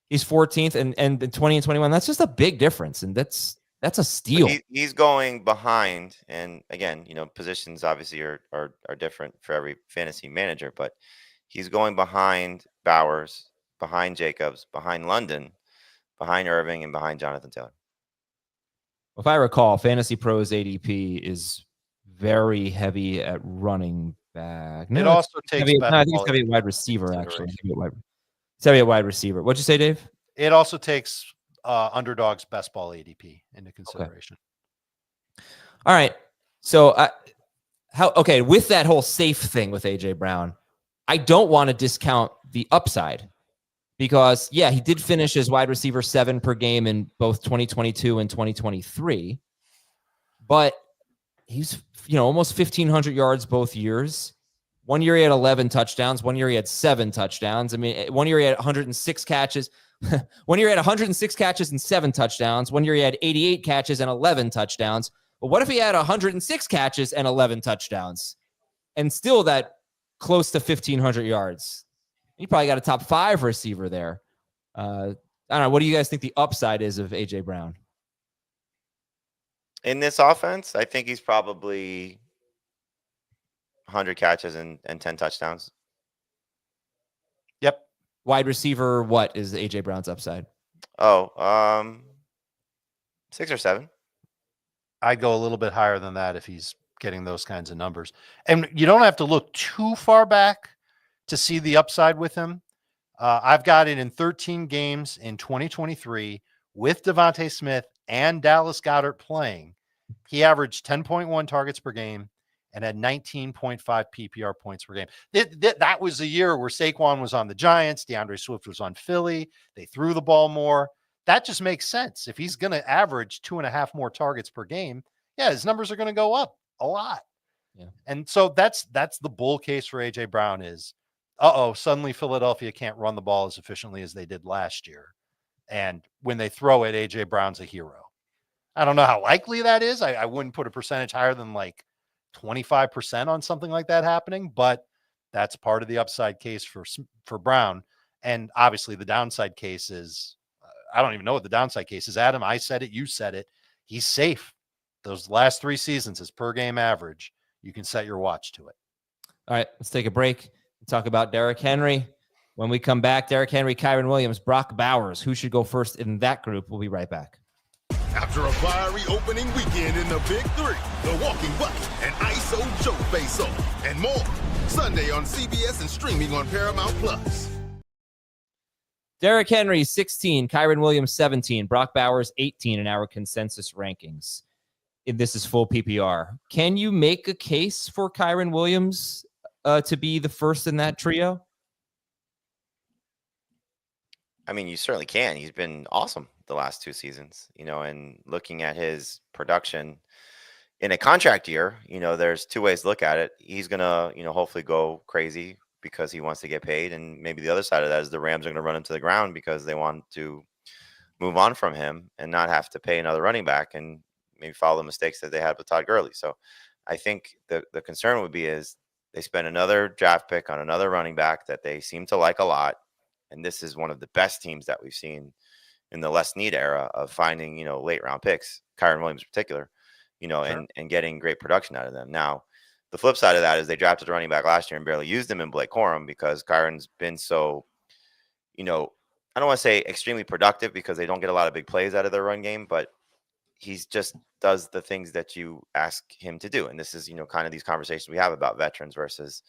He's 14th and 20 and 21. That's just a big difference. And that's a steal. He's going behind. And again, positions obviously are different for every fantasy manager, but he's going behind Bowers, behind Jacobs, behind London, behind Irving, and behind Jonathan Taylor. If I recall, Fantasy Pros ADP is very heavy at running back. No, it also takes. I think it's heavy at wide receiver. Actually, it's heavy at wide receiver. What'd you say, Dave? It also takes underdogs best ball ADP into consideration. Okay. All right. So with that whole safe thing with A.J. Brown, I don't want to discount the upside. Because, he did finish as wide receiver 7 per game in both 2022 and 2023. But he's, almost 1,500 yards both years. One year he had 11 touchdowns. One year he had 7 touchdowns. I mean, one year he had 106 catches. One year he had 106 catches and 7 touchdowns. One year he had 88 catches and 11 touchdowns. But what if he had 106 catches and 11 touchdowns? And still that close to 1,500 yards? You probably got a top 5 receiver there. I don't know. What do you guys think the upside is of A.J. Brown? In this offense, I think he's probably 100 catches and 10 touchdowns. Yep. Wide receiver, what is A.J. Brown's upside? 6 or 7. I'd go a little bit higher than that if he's getting those kinds of numbers. And you don't have to look too far back to see the upside with him. I've got it in 13 games in 2023 with Devontae Smith and Dallas Goedert playing. He averaged 10.1 targets per game and had 19.5 PPR points per game. That was the year where Saquon was on the Giants, DeAndre Swift was on Philly. They threw the ball more. That just makes sense. If he's going to average 2.5 more targets per game, his numbers are going to go up a lot. Yeah. And so that's the bull case for A.J. Brown is, suddenly Philadelphia can't run the ball as efficiently as they did last year. And when they throw it, A.J. Brown's a hero. I don't know how likely that is. I wouldn't put a percentage higher than like 25% on something like that happening, but that's part of the upside case for Brown. And obviously the downside case is I don't even know what the downside case is. Adam, I said it. You said it. He's safe. Those last 3 seasons, his per game average, you can set your watch to it. All right, let's take a break and talk about Derrick Henry. When we come back, Derrick Henry, Kyren Williams, Brock Bowers. Who should go first in that group? We'll be right back. After a fiery opening weekend in the Big Three, the Walking Bucket and ISO Joe face-off, and more. Sunday on CBS and streaming on Paramount Plus. Derrick Henry, 16. Kyren Williams, 17. Brock Bowers, 18 in our consensus rankings. This is full PPR. Can you make a case for Kyren Williams to be the first in that trio? I mean, you certainly can. He's been awesome the last 2 seasons, and looking at his production in a contract year, there's 2 ways to look at it. He's going to, hopefully go crazy because he wants to get paid. And maybe the other side of that is the Rams are going to run him to the ground because they want to move on from him and not have to pay another running back and maybe follow the mistakes that they had with Todd Gurley. So I think the concern would be is they spend another draft pick on another running back that they seem to like a lot. And this is one of the best teams that we've seen in the less need era of finding, late round picks, Kyren Williams in particular, sure. and getting great production out of them. Now, the flip side of that is they drafted a running back last year and barely used him in Blake Corum because Kyren's been so, I don't want to say extremely productive because they don't get a lot of big plays out of their run game, but he's just does the things that you ask him to do. And this is, kind of these conversations we have about veterans versus,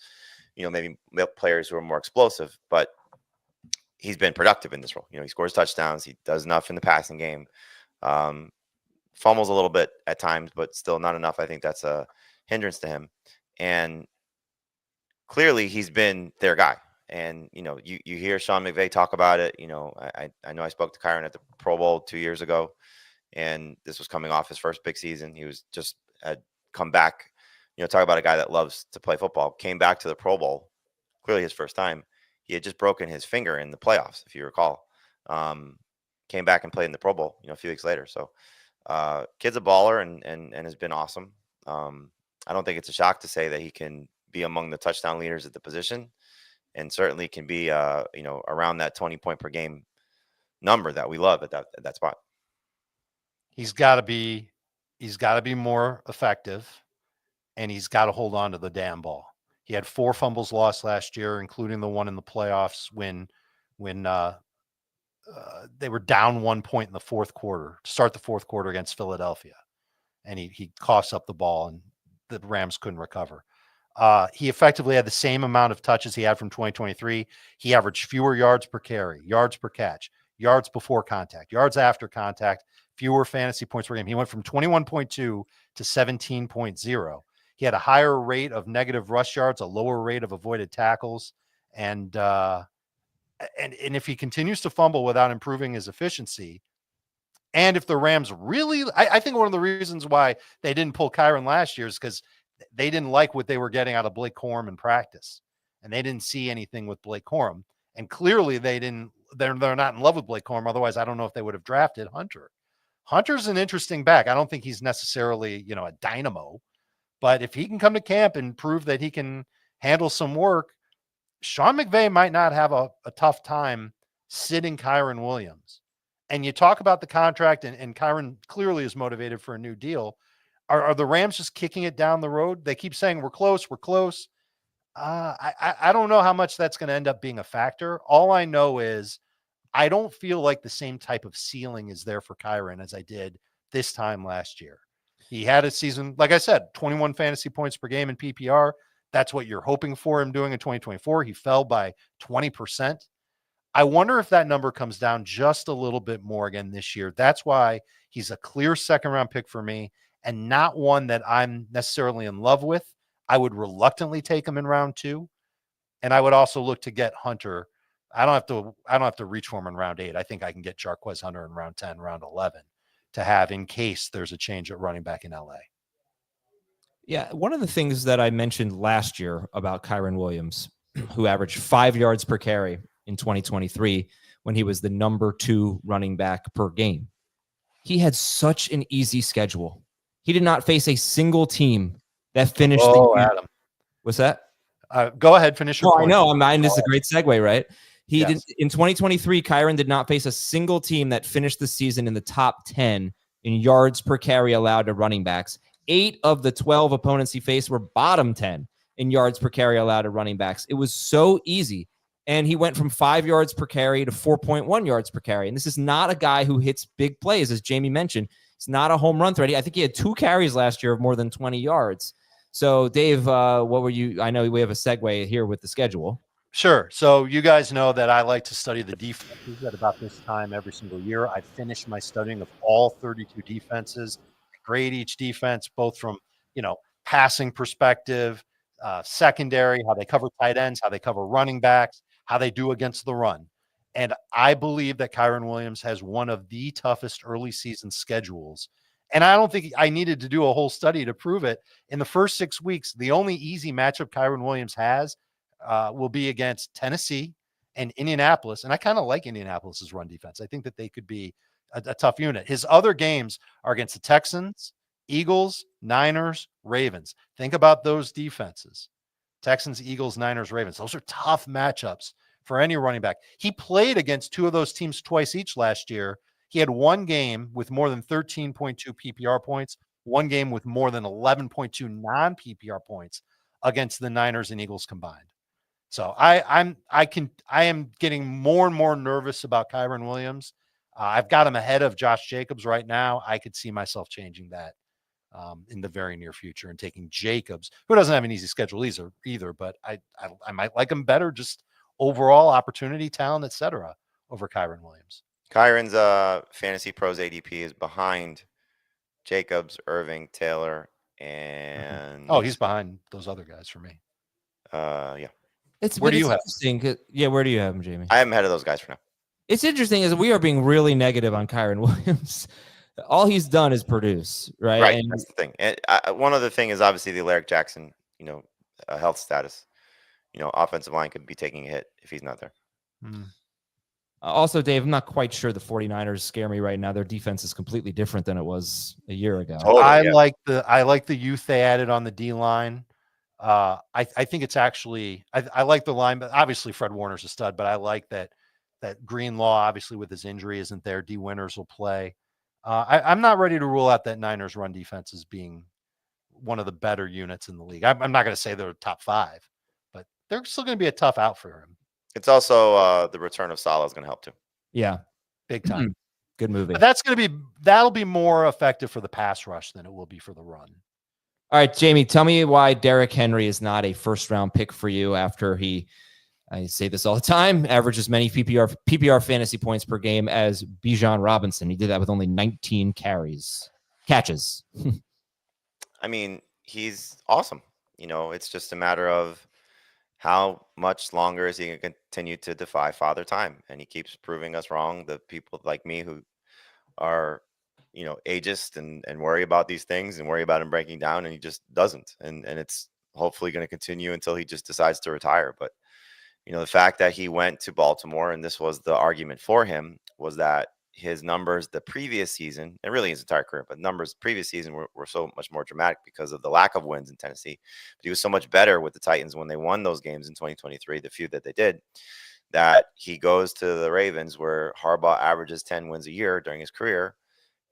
maybe players who are more explosive, but he's been productive in this role. He scores touchdowns. He does enough in the passing game. Fumbles a little bit at times, but still not enough. I think that's a hindrance to him. And clearly he's been their guy. And, you hear Sean McVay talk about it. I know I spoke to Kyren at the Pro Bowl 2 years ago, and this was coming off his first big season. He was just had come back, talk about a guy that loves to play football, came back to the Pro Bowl, clearly his first time. He had just broken his finger in the playoffs, if you recall. Came back and played in the Pro Bowl, a few weeks later. So kid's a baller and has been awesome. I don't think it's a shock to say that he can be among the touchdown leaders at the position and certainly can be, around that 20 point per game number that we love at that spot. He's got to be more effective, and he's got to hold on to the damn ball. He had 4 fumbles lost last year, including the one in the playoffs when they were down 1 point in the fourth quarter to start the fourth quarter against Philadelphia. And he coughs up the ball and the Rams couldn't recover. He effectively had the same amount of touches he had from 2023. He averaged fewer yards per carry, yards per catch, yards before contact, yards after contact, fewer fantasy points per game. He went from 21.2 to 17.0. He had a higher rate of negative rush yards, a lower rate of avoided tackles. And if he continues to fumble without improving his efficiency, and if the Rams really, I think one of the reasons why they didn't pull Kyren last year is because they didn't like what they were getting out of Blake Corum in practice. And they didn't see anything with Blake Corum. And clearly they're not in love with Blake Corum. Otherwise, I don't know if they would have drafted Hunter. Hunter's an interesting back. I don't think he's necessarily, a dynamo. But if he can come to camp and prove that he can handle some work, Sean McVay might not have a tough time sitting Kyren Williams. And you talk about the contract, and Kyren clearly is motivated for a new deal. Are the Rams just kicking it down the road? They keep saying we're close, we're close. I don't know how much that's going to end up being a factor. All I know is I don't feel like the same type of ceiling is there for Kyren as I did this time last year. He had a season, like I said, 21 fantasy points per game in PPR. That's what you're hoping for him doing in 2024. He fell by 20%. I wonder if that number comes down just a little bit more again this year. That's why he's a clear second-round pick for me and not one that I'm necessarily in love with. I would reluctantly take him in round 2, and I would also look to get Hunter. I don't have to reach for him in round 8. I think I can get Jarquez Hunter in round 10, round 11. To have in case there's a change at running back in LA. Yeah, one of the things that I mentioned last year about Kyren Williams, who averaged 5 yards per carry in 2023 when he was the number 2 running back per game. He had such an easy schedule. He did not face a single team that finished the year. Adam. What's that? Go ahead, finish your point. I know. Mine is a great segue, right? He did in 2023. Kyren did not face a single team that finished the season in the top 10 in yards per carry allowed to running backs. 8 of the 12 opponents he faced were bottom 10 in yards per carry allowed to running backs. It was so easy. And he went from 5 yards per carry to 4.1 yards per carry. And this is not a guy who hits big plays, as Jamie mentioned. It's not a home run threat. I think he had 2 carries last year of more than 20 yards. So, Dave, what were you? I know we have a segue here with the schedule. Sure. So you guys know that I like to study the defenses at about this time every single year. I finished my studying of all 32 defenses. I grade each defense both from, passing perspective, secondary, how they cover tight ends, how they cover running backs, how they do against the run. And I believe that Kyren Williams has one of the toughest early season schedules. And I don't think I needed to do a whole study to prove it. In the first 6 weeks, the only easy matchup Kyren Williams has will be against Tennessee and Indianapolis. And I kind of like Indianapolis's run defense. I think that they could be a tough unit. His other games are against the Texans, Eagles, Niners, Ravens. Think about those defenses. Texans, Eagles, Niners, Ravens. Those are tough matchups for any running back. He played against 2 of those teams twice each last year. He had 1 game with more than 13.2 PPR points, 1 game with more than 11.2 non-PPR points against the Niners and Eagles combined. So I am getting more and more nervous about Kyren Williams. I've got him ahead of Josh Jacobs right now. I could see myself changing that in the very near future and taking Jacobs, who doesn't have an easy schedule either, but I might like him better, just overall opportunity, talent, etc., over Kyren Williams. Kyren's Fantasy Pros ADP is behind Jacobs, Irving, Taylor, and he's behind those other guys for me. Yeah. Where do you have him? Yeah, where do you have him, Jamie? I am ahead of those guys for now. It's interesting is we are being really negative on Kyren Williams. All he's done is produce, right? Right. And that's the thing. And one other thing is obviously the Alaric Jackson, health status. Offensive line could be taking a hit if he's not there. Also, Dave, I'm not quite sure the 49ers scare me right now. Their defense is completely different than it was a year ago. Totally, I like the youth they added on the D line. I think it's actually I like the line, but obviously Fred Warner's a stud. But I like that Greenlaw, obviously with his injury, isn't there. D Winters will play. I'm not ready to rule out that Niners run defense as being one of the better units in the league. I'm not going to say they're top 5, but they're still going to be a tough out for him. It's also the return of Salah is going to help too. Yeah, big time. Good movie. But that'll be more effective for the pass rush than it will be for the run. All right, Jamie, tell me why Derrick Henry is not a first-round pick for you after he, I say this all the time, averages many PPR fantasy points per game as Bijan Robinson. He did that with only 19 catches. I mean, he's awesome. It's just a matter of how much longer is he going to continue to defy Father Time? And he keeps proving us wrong. The people like me who are, ageist and worry about these things and worry about him breaking down, and he just doesn't. And it's hopefully going to continue until he just decides to retire. But, the fact that he went to Baltimore, and this was the argument for him, was that his numbers the previous season, and really his entire career, but numbers previous season were so much more dramatic because of the lack of wins in Tennessee. But he was so much better with the Titans when they won those games in 2023, the few that they did, that he goes to the Ravens where Harbaugh averages 10 wins a year during his career,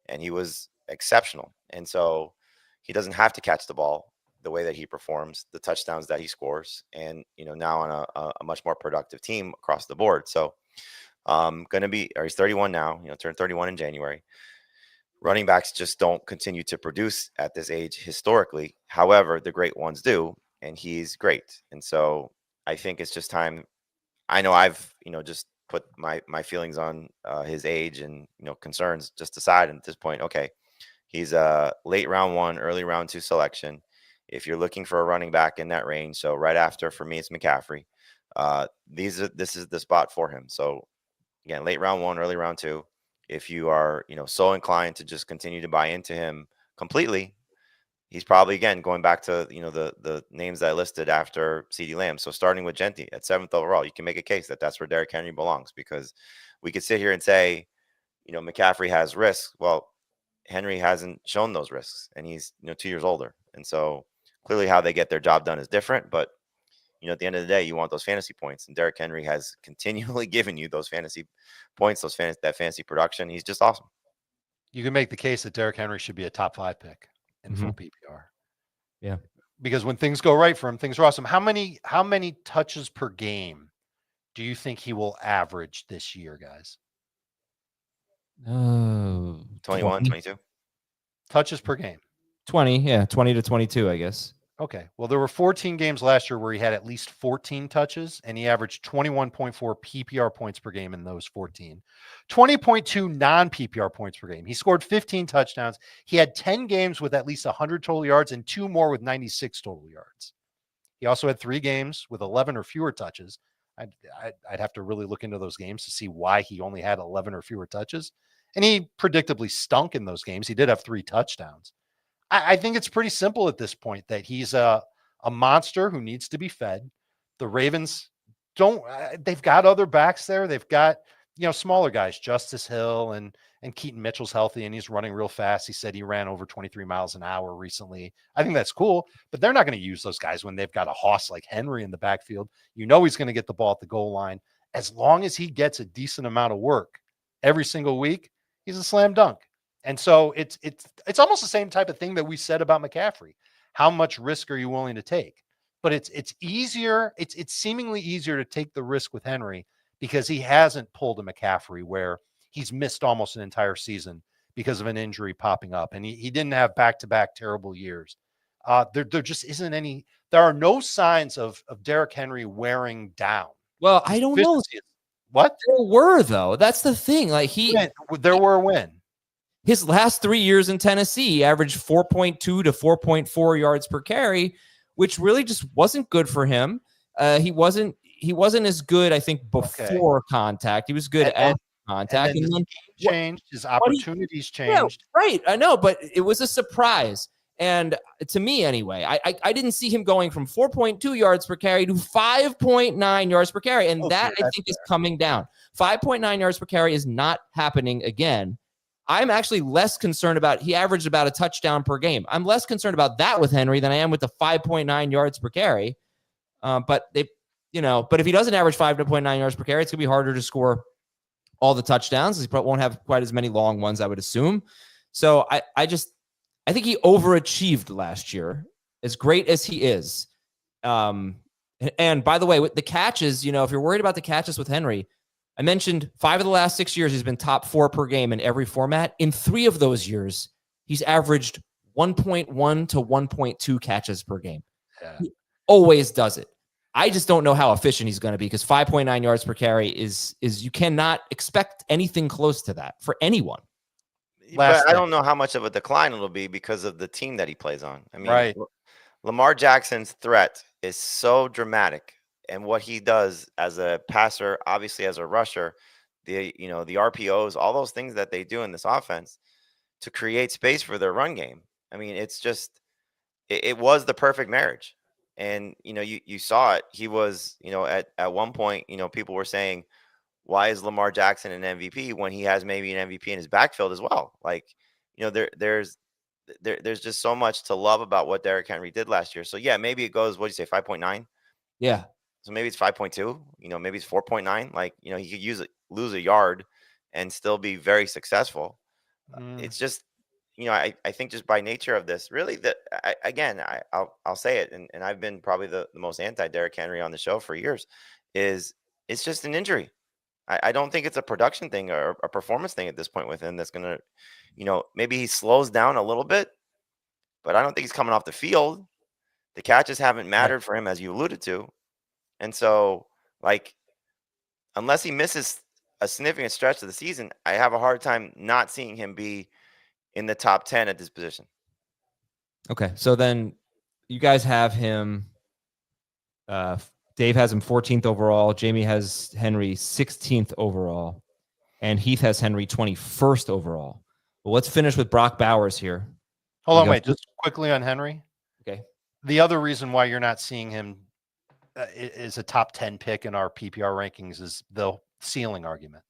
and he was exceptional. And so he doesn't have to catch the ball the way that he performs, the touchdowns that he scores, and, now on a much more productive team across the board. So he's 31 now, turned 31 in January. Running backs just don't continue to produce at this age historically. However, the great ones do, and he's great. And so I think it's just time. I know I've, just put my feelings on his age and, concerns just aside. And at this point, okay, he's a late round 1, early round 2 selection. If you're looking for a running back in that range, so right after, for me, it's McCaffrey. This is the spot for him. So again, late round 1, early round 2. If you are, so inclined to just continue to buy into him completely, he's probably, again, going back to, the names that I listed after CeeDee Lamb. So starting with Genty at 7th overall, you can make a case that that's where Derrick Henry belongs, because we could sit here and say, McCaffrey has risks. Well, Henry hasn't shown those risks, and he's, 2 years older. And so clearly how they get their job done is different, but at the end of the day, you want those fantasy points, and Derrick Henry has continually given you those fantasy points, that fantasy production. He's just awesome. You can make the case that Derrick Henry should be a top 5 pick in full PPR. Yeah. Because when things go right for him, things are awesome. How many touches per game do you think he will average this year, guys? 21, 22 touches per game. 20, yeah, 20 to 22, I guess. Okay. Well, there were 14 games last year where he had at least 14 touches, and he averaged 21.4 PPR points per game in those 14. 20.2 non-PPR points per game. He scored 15 touchdowns. He had 10 games with at least 100 total yards and 2 more with 96 total yards. He also had 3 games with 11 or fewer touches. I'd have to really look into those games to see why he only had 11 or fewer touches. And he predictably stunk in those games. He did have 3 touchdowns. I think it's pretty simple at this point that he's a monster who needs to be fed. The Ravens they've got other backs there. They've got, smaller guys, Justice Hill and Keaton Mitchell's healthy and he's running real fast. He said he ran over 23 miles an hour recently. I think that's cool, but they're not going to use those guys when they've got a hoss like Henry in the backfield. He's going to get the ball at the goal line. As long as he gets a decent amount of work every single week, he's a slam dunk. And so it's almost the same type of thing that we said about McCaffrey. How much risk are you willing to take? But it's easier. It's seemingly easier to take the risk with Henry because he hasn't pulled a McCaffrey where he's missed almost an entire season because of an injury popping up. And he didn't have back-to-back terrible years. There just isn't any. There are no signs of Derrick Henry wearing down. Well, I don't know. What? There were, though. That's the thing. There were when? His last 3 years in Tennessee, he averaged 4.2 to 4.4 yards per carry, which really just wasn't good for him. He wasn't as good, I think, before contact. He was good at contact. And then his game changed. His opportunities changed. Yeah, right. I know, but it was a surprise. And to me, anyway, I didn't see him going from 4.2 yards per carry to 5.9 yards per carry. And that, I think, is coming down. 5.9 yards per carry is not happening again. I'm actually less concerned about, he averaged about a touchdown per game. I'm less concerned about that with Henry than I am with the 5.9 yards per carry. But if he doesn't average 5.9 yards per carry, it's going to be harder to score all the touchdowns. He probably won't have quite as many long ones, I would assume. So I think he overachieved last year, as great as he is. And by the way, with the catches, if you're worried about the catches with Henry, I mentioned 5 of the last 6 years, he's been top 4 per game in every format. In 3 of those years, he's averaged 1.1 to 1.2 catches per game. Yeah. He always does it. I just don't know how efficient he's going to be because 5.9 yards per carry is you cannot expect anything close to that for anyone. But I don't know how much of a decline it'll be because of the team that he plays on. I mean, right. Lamar Jackson's threat is so dramatic. And what he does as a passer, obviously as a rusher, the RPOs, all those things that they do in this offense to create space for their run game. I mean, it's just, it was the perfect marriage. And, you saw it. He was, at one point, people were saying, why is Lamar Jackson an MVP when he has maybe an MVP in his backfield as well? Like, there's just so much to love about what Derrick Henry did last year. So yeah, maybe it goes, what do you say, 5.9? Yeah. So maybe it's 5.2, maybe it's 4.9. Like, he could lose a yard and still be very successful. It's just, I think just by nature of this, really, I'll say it. And I've been probably the most anti Derrick Henry on the show for years it's just an injury. I don't think it's a production thing or a performance thing at this point with him that's going to, maybe he slows down a little bit, but I don't think he's coming off the field. The catches haven't mattered for him, as you alluded to. And so, unless he misses a significant stretch of the season, I have a hard time not seeing him be in the top 10 at this position. Okay. So then you guys have him. Dave has him 14th overall. Jamie has Henry 16th overall. And Heath has Henry 21st overall. Well, let's finish with Brock Bowers here. Hold on, wait. Just quickly on Henry. Okay. The other reason why you're not seeing him is a top 10 pick in our PPR rankings is the ceiling argument.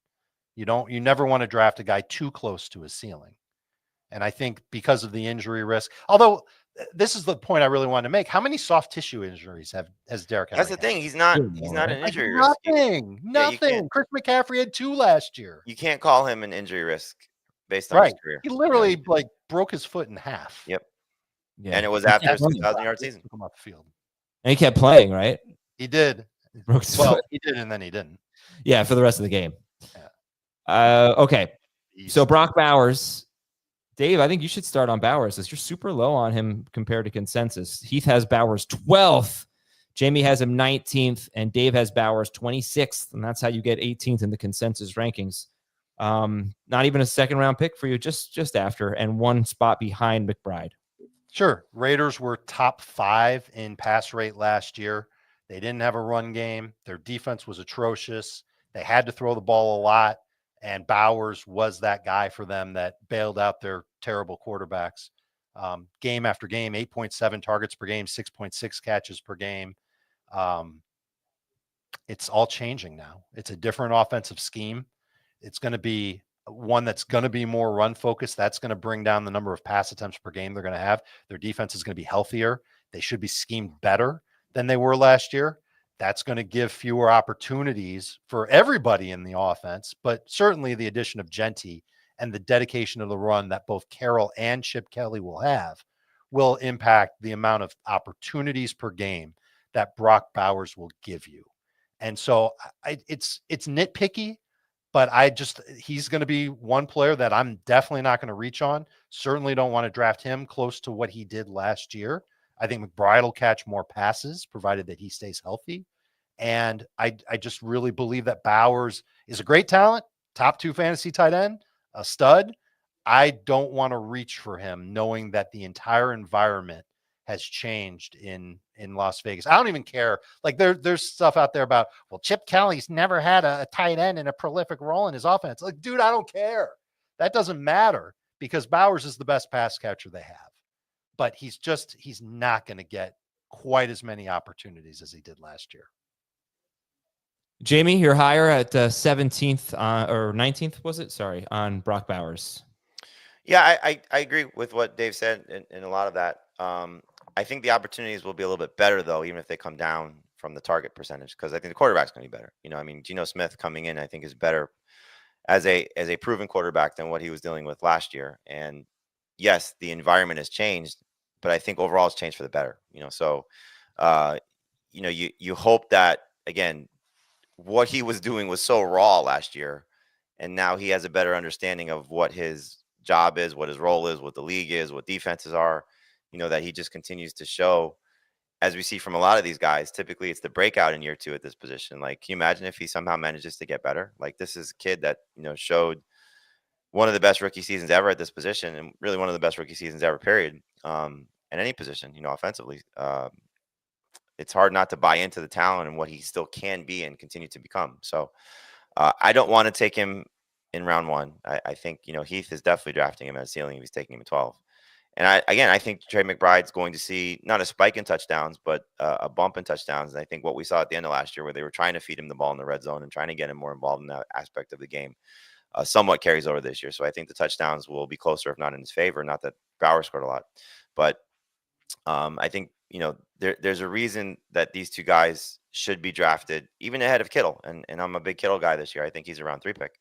You never want to draft a guy too close to his ceiling. And I think because of the injury risk, although this is the point I really wanted to make. How many soft tissue injuries has Derrick Henry That's the had? thing. He's not an injury risk. Nothing. Chris McCaffrey had 2 last year. You can't call him an injury risk based on his career. He literally broke his foot in half. Yep. Yeah. And it was after his 2,000-yard season. Took him off the field. And he kept playing, right? He did. Broke his foot. He did, and then he didn't. Yeah, for the rest of the game. Yeah. Okay. So Brock Bowers. Dave, I think you should start on Bowers as you're super low on him compared to consensus. Heath has Bowers 12th. Jamie has him 19th, and Dave has Bowers 26th, and that's how you get 18th in the consensus rankings. Not even a second-round pick for you, just after, and 1 spot behind McBride. Sure. Raiders were top 5 in pass rate last year. They didn't have a run game. Their defense was atrocious. They had to throw the ball a lot, and Bowers was that guy for them that bailed out their terrible quarterbacks. Game after game, 8.7 targets per game, 6.6 catches per game. It's all changing now. It's a different offensive scheme. It's going to be one that's going to be more run focused. That's going to bring down the number of pass attempts per game they're going to have. Their defense is going to be healthier. They should be schemed better than they were last year. That's going to give fewer opportunities for everybody in the offense, but certainly the addition of Genty and the dedication of the run that both Carroll and Chip Kelly will have will impact the amount of opportunities per game that Brock Bowers will give you. And so it's nitpicky, but he's going to be one player that I'm definitely not going to reach on. Certainly don't want to draft him close to what he did last year. I think McBride will catch more passes, provided that he stays healthy. And I just really believe that Bowers is a great talent, top 2 fantasy tight end, a stud. I don't want to reach for him, knowing that the entire environment has changed in Las Vegas. I don't even care. Like there's stuff out there about, well, Chip Kelly's never had a tight end in a prolific role in his offense. Like, dude, I don't care. That doesn't matter because Bowers is the best pass catcher they have. But he's not going to get quite as many opportunities as he did last year. Jamie, you're higher at 17th or 19th, was it? Sorry, on Brock Bowers. Yeah, I agree with what Dave said in a lot of that. I think the opportunities will be a little bit better, though, even if they come down from the target percentage, because I think the quarterback's going to be better. Geno Smith coming in, I think, is better as a proven quarterback than what he was dealing with last year. And yes, the environment has changed, but I think overall it's changed for the better. So you hope that, again, what he was doing was so raw last year, and now he has a better understanding of what his job is, what his role is, what the league is, what defenses are, that he just continues to show, as we see from a lot of these guys. Typically it's the breakout in year 2 at this position. Like, can you imagine if he somehow manages to get better? Like, this is a kid that, showed one of the best rookie seasons ever at this position, and really one of the best rookie seasons ever, period. In any position, offensively. It's hard not to buy into the talent and what he still can be and continue to become. So I don't want to take him in round 1. I think, Heath is definitely drafting him at a ceiling if he's taking him at 12. And I think Trey McBride's going to see not a spike in touchdowns, but a bump in touchdowns. And I think what we saw at the end of last year, where they were trying to feed him the ball in the red zone and trying to get him more involved in that aspect of the game, somewhat carries over this year. So I think the touchdowns will be closer, if not in his favor. Not that Bauer scored a lot, but I think, there's a reason that these 2 guys should be drafted even ahead of Kittle. And I'm a big Kittle guy this year. I think he's a round 3 pick.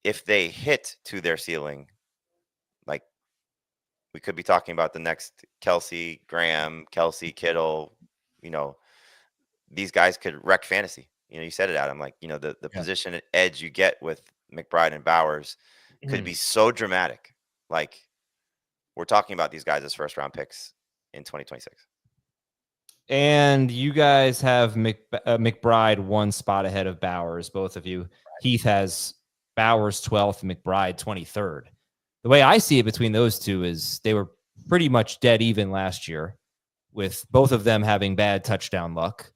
If they hit to their ceiling, like, we could be talking about the next Kelsey, Graham, Kelsey, Kittle. These guys could wreck fantasy. You said it, Adam. Like, the position edge you get with McBride and Bowers could be so dramatic. Like, we're talking about these guys as first-round picks in 2026. And you guys have McBride 1 spot ahead of Bowers, both of you. Heath has Bowers 12th, McBride 23rd. The way I see it between those two is they were pretty much dead even last year, with both of them having bad touchdown luck.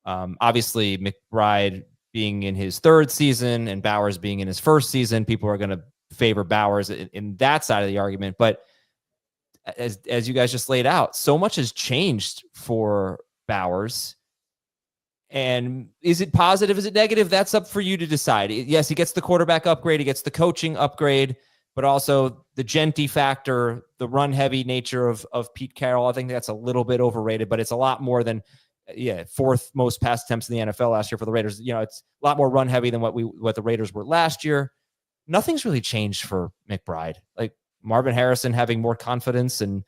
Obviously, McBride being in his 3rd season and Bowers being in his 1st season, people are going to favor Bowers in that side of the argument. But as you guys just laid out, so much has changed for Bowers. And is it positive? Is it negative? That's up for you to decide. Yes, he gets the quarterback upgrade. He gets the coaching upgrade. But also, the Gentry factor, the run heavy nature of Pete Carroll, I think that's a little bit overrated, but it's a lot more than, fourth most pass attempts in the NFL last year for the Raiders. It's a lot more run heavy than what the Raiders were last year. Nothing's really changed for McBride. Like Marvin Harrison having more confidence and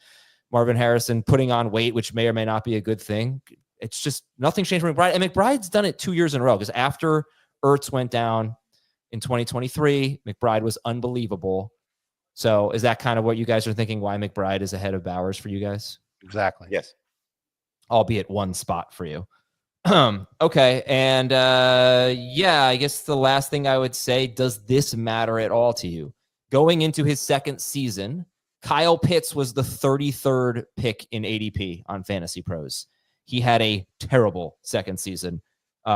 Marvin Harrison putting on weight, which may or may not be a good thing. It's just nothing changed for McBride. And McBride's done it 2 years in a row because after Ertz went down in 2023, McBride was unbelievable. So is that kind of what you guys are thinking, why McBride is ahead of Bowers for you guys? Exactly. Yes. Albeit one spot for you. Okay. And I guess the last thing I would say, does this matter at all to you? Going into his second season, Kyle Pitts was the 33rd pick in ADP on Fantasy Pros. He had a terrible second season.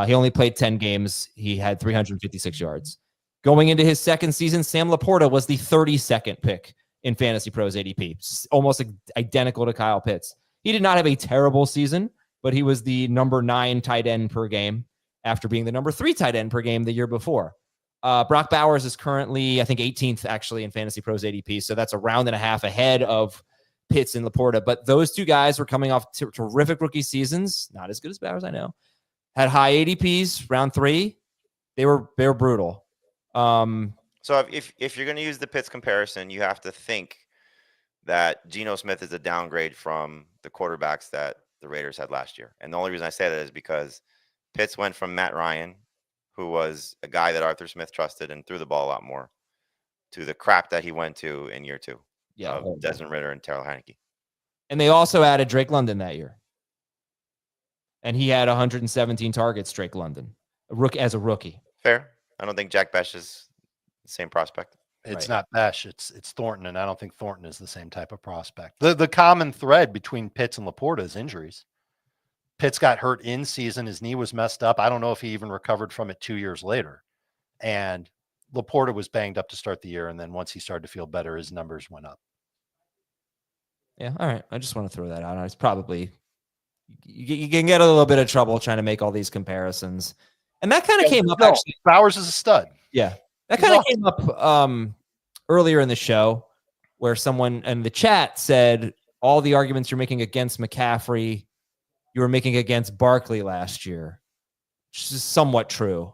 He only played 10 games. He had 356 yards. Going into his second season, Sam Laporta was the 32nd pick in Fantasy Pros ADP, almost identical to Kyle Pitts. He did not have a terrible season, but he was the number 9 tight end per game after being the number 3 tight end per game the year before. Brock Bowers is currently, I think, 18th actually in Fantasy Pros ADP, so that's a round and a half ahead of Pitts and Laporta. But those two guys were coming off terrific rookie seasons, not as good as Bowers, I know. Had high ADPs, round 3. They were brutal. So if you're going to use the Pitts comparison, you have to think that Geno Smith is a downgrade from the quarterbacks that the Raiders had last year. And the only reason I say that is because Pitts went from Matt Ryan, who was a guy that Arthur Smith trusted and threw the ball a lot more, to the crap that he went to in year 2 of Desmond Ridder and Taylor Heineke. And they also added Drake London that year. And he had 117 targets, Drake London, as a rookie. Fair. I don't think Jack Besh is the same prospect. It's not Besh. It's Thornton, and I don't think Thornton is the same type of prospect. The common thread between Pitts and Laporta is injuries. Pitts got hurt in season. His knee was messed up. I don't know if he even recovered from it 2 years later. And Laporta was banged up to start the year, and then once he started to feel better, his numbers went up. Yeah, all right. I just want to throw that out. It's probably you can get a little bit of trouble trying to make all these comparisons. And that kind of came up, actually. Bowers is a stud. Yeah. That kind of came up earlier in the show where someone in the chat said all the arguments you're making against McCaffrey, you were making against Barkley last year, which is somewhat true.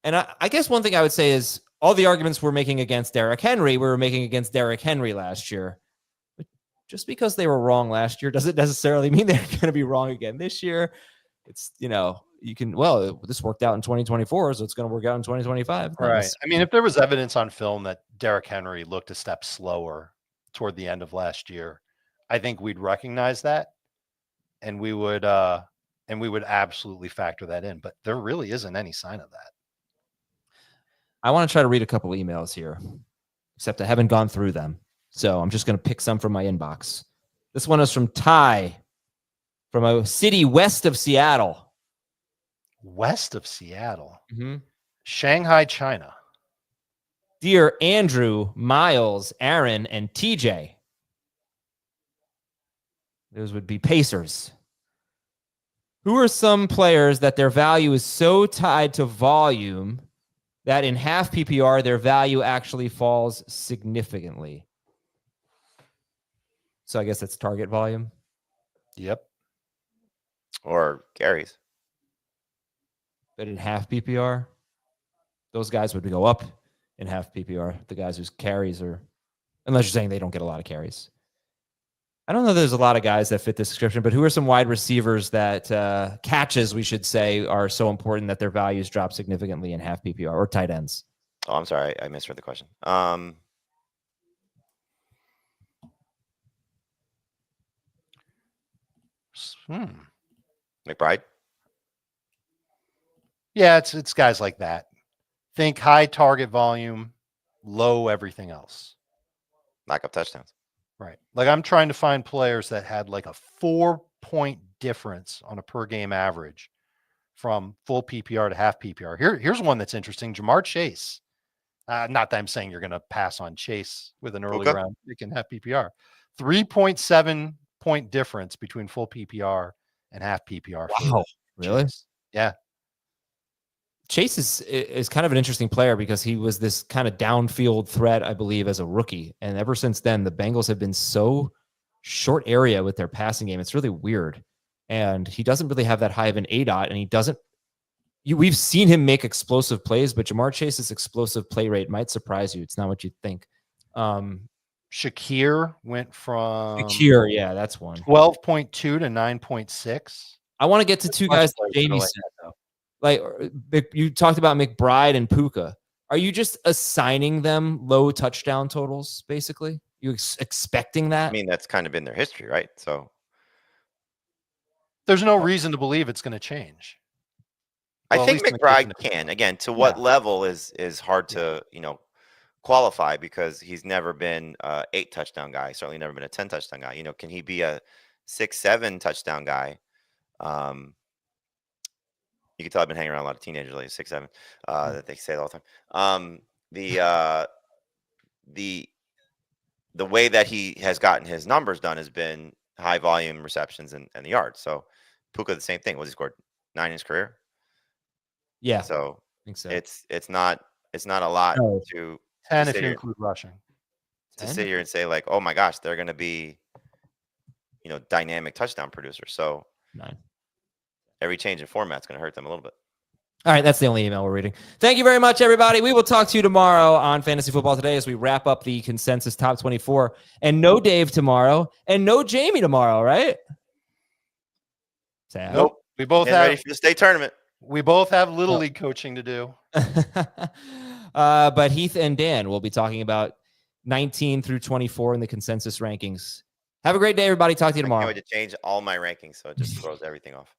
And I guess one thing I would say is all the arguments we're making against Derrick Henry, we were making against Derrick Henry last year. But just because they were wrong last year doesn't necessarily mean they're going to be wrong again this year. It's, this worked out in 2024, so it's going to work out in 2025. Right. I mean, if there was evidence on film that Derrick Henry looked a step slower toward the end of last year, I think we'd recognize that, and we would absolutely factor that in. But there really isn't any sign of that. I want to try to read a couple emails here, except I haven't gone through them, so I'm just going to pick some from my inbox. This one is from Ty, from a city west of Seattle. West of Seattle. Mm-hmm. Shanghai, China. Dear Andrew, Miles, Aaron, and TJ. Those would be Pacers. Who are some players that their value is so tied to volume that in half PPR, their value actually falls significantly? So I guess that's target volume. Yep. Or carries. But in half PPR, those guys would go up in half PPR. The guys whose carries are, unless you're saying they don't get a lot of carries. I don't know there's a lot of guys that fit this description, but who are some wide receivers that catches, we should say, are so important that their values drop significantly in half PPR, or tight ends? Oh, I'm sorry. I misread the question. McBride? Yeah, it's guys like that. Think high target volume, low everything else. Lack of touchdowns. Right. Like I'm trying to find players that had like a 4-point difference on a per game average from full PPR to half PPR. Here's one that's interesting. Jamar Chase. Not that I'm saying you're going to pass on Chase with an early round pick in half PPR. 3.7 point difference between full PPR and half PPR. Wow. Really? Chase. Yeah. Chase is kind of an interesting player because he was this kind of downfield threat, I believe, as a rookie. And ever since then, the Bengals have been so short area with their passing game. It's really weird. And he doesn't really have that high of an ADOT, and he doesn't. We've seen him make explosive plays, but Jamar Chase's explosive play rate might surprise you. It's not what you'd think. Shakir went from Shakir, yeah, that's one. 12.2 to 9.6. I want to get to two guys like Jamie said, though. Like you talked about McBride and Puka. Are you just assigning them low touchdown totals, basically? You expecting that? I mean, that's kind of been their history, right? So there's no reason to believe it's going to change. Well, I think McBride can. Again, to what level is hard to, qualify, because he's never been a 8 touchdown guy, certainly never been a 10 touchdown guy. Can he be a 6-7 touchdown guy? You can tell I've been hanging around a lot of teenagers, like 6-7, that they say it all the time. The way that he has gotten his numbers done has been high volume receptions and the yards. So Puka, the same thing. Was he scored 9 in his career? Yeah. So, I think so. It's not a lot to 10 if you include rushing. To sit here and say like, oh my gosh, they're going to be, dynamic touchdown producers. So 9. Every change in format is going to hurt them a little bit. All right, that's the only email we're reading. Thank you very much, everybody. We will talk to you tomorrow on Fantasy Football Today as we wrap up the consensus top 24. And no Dave tomorrow, and no Jamie tomorrow, right? Sad. Nope. We both have ready for the state tournament. We both have Little League coaching to do. But Heath and Dan will be talking about 19 through 24 in the consensus rankings. Have a great day, everybody. Talk to you tomorrow. I can't wait to change all my rankings, so it just throws everything off.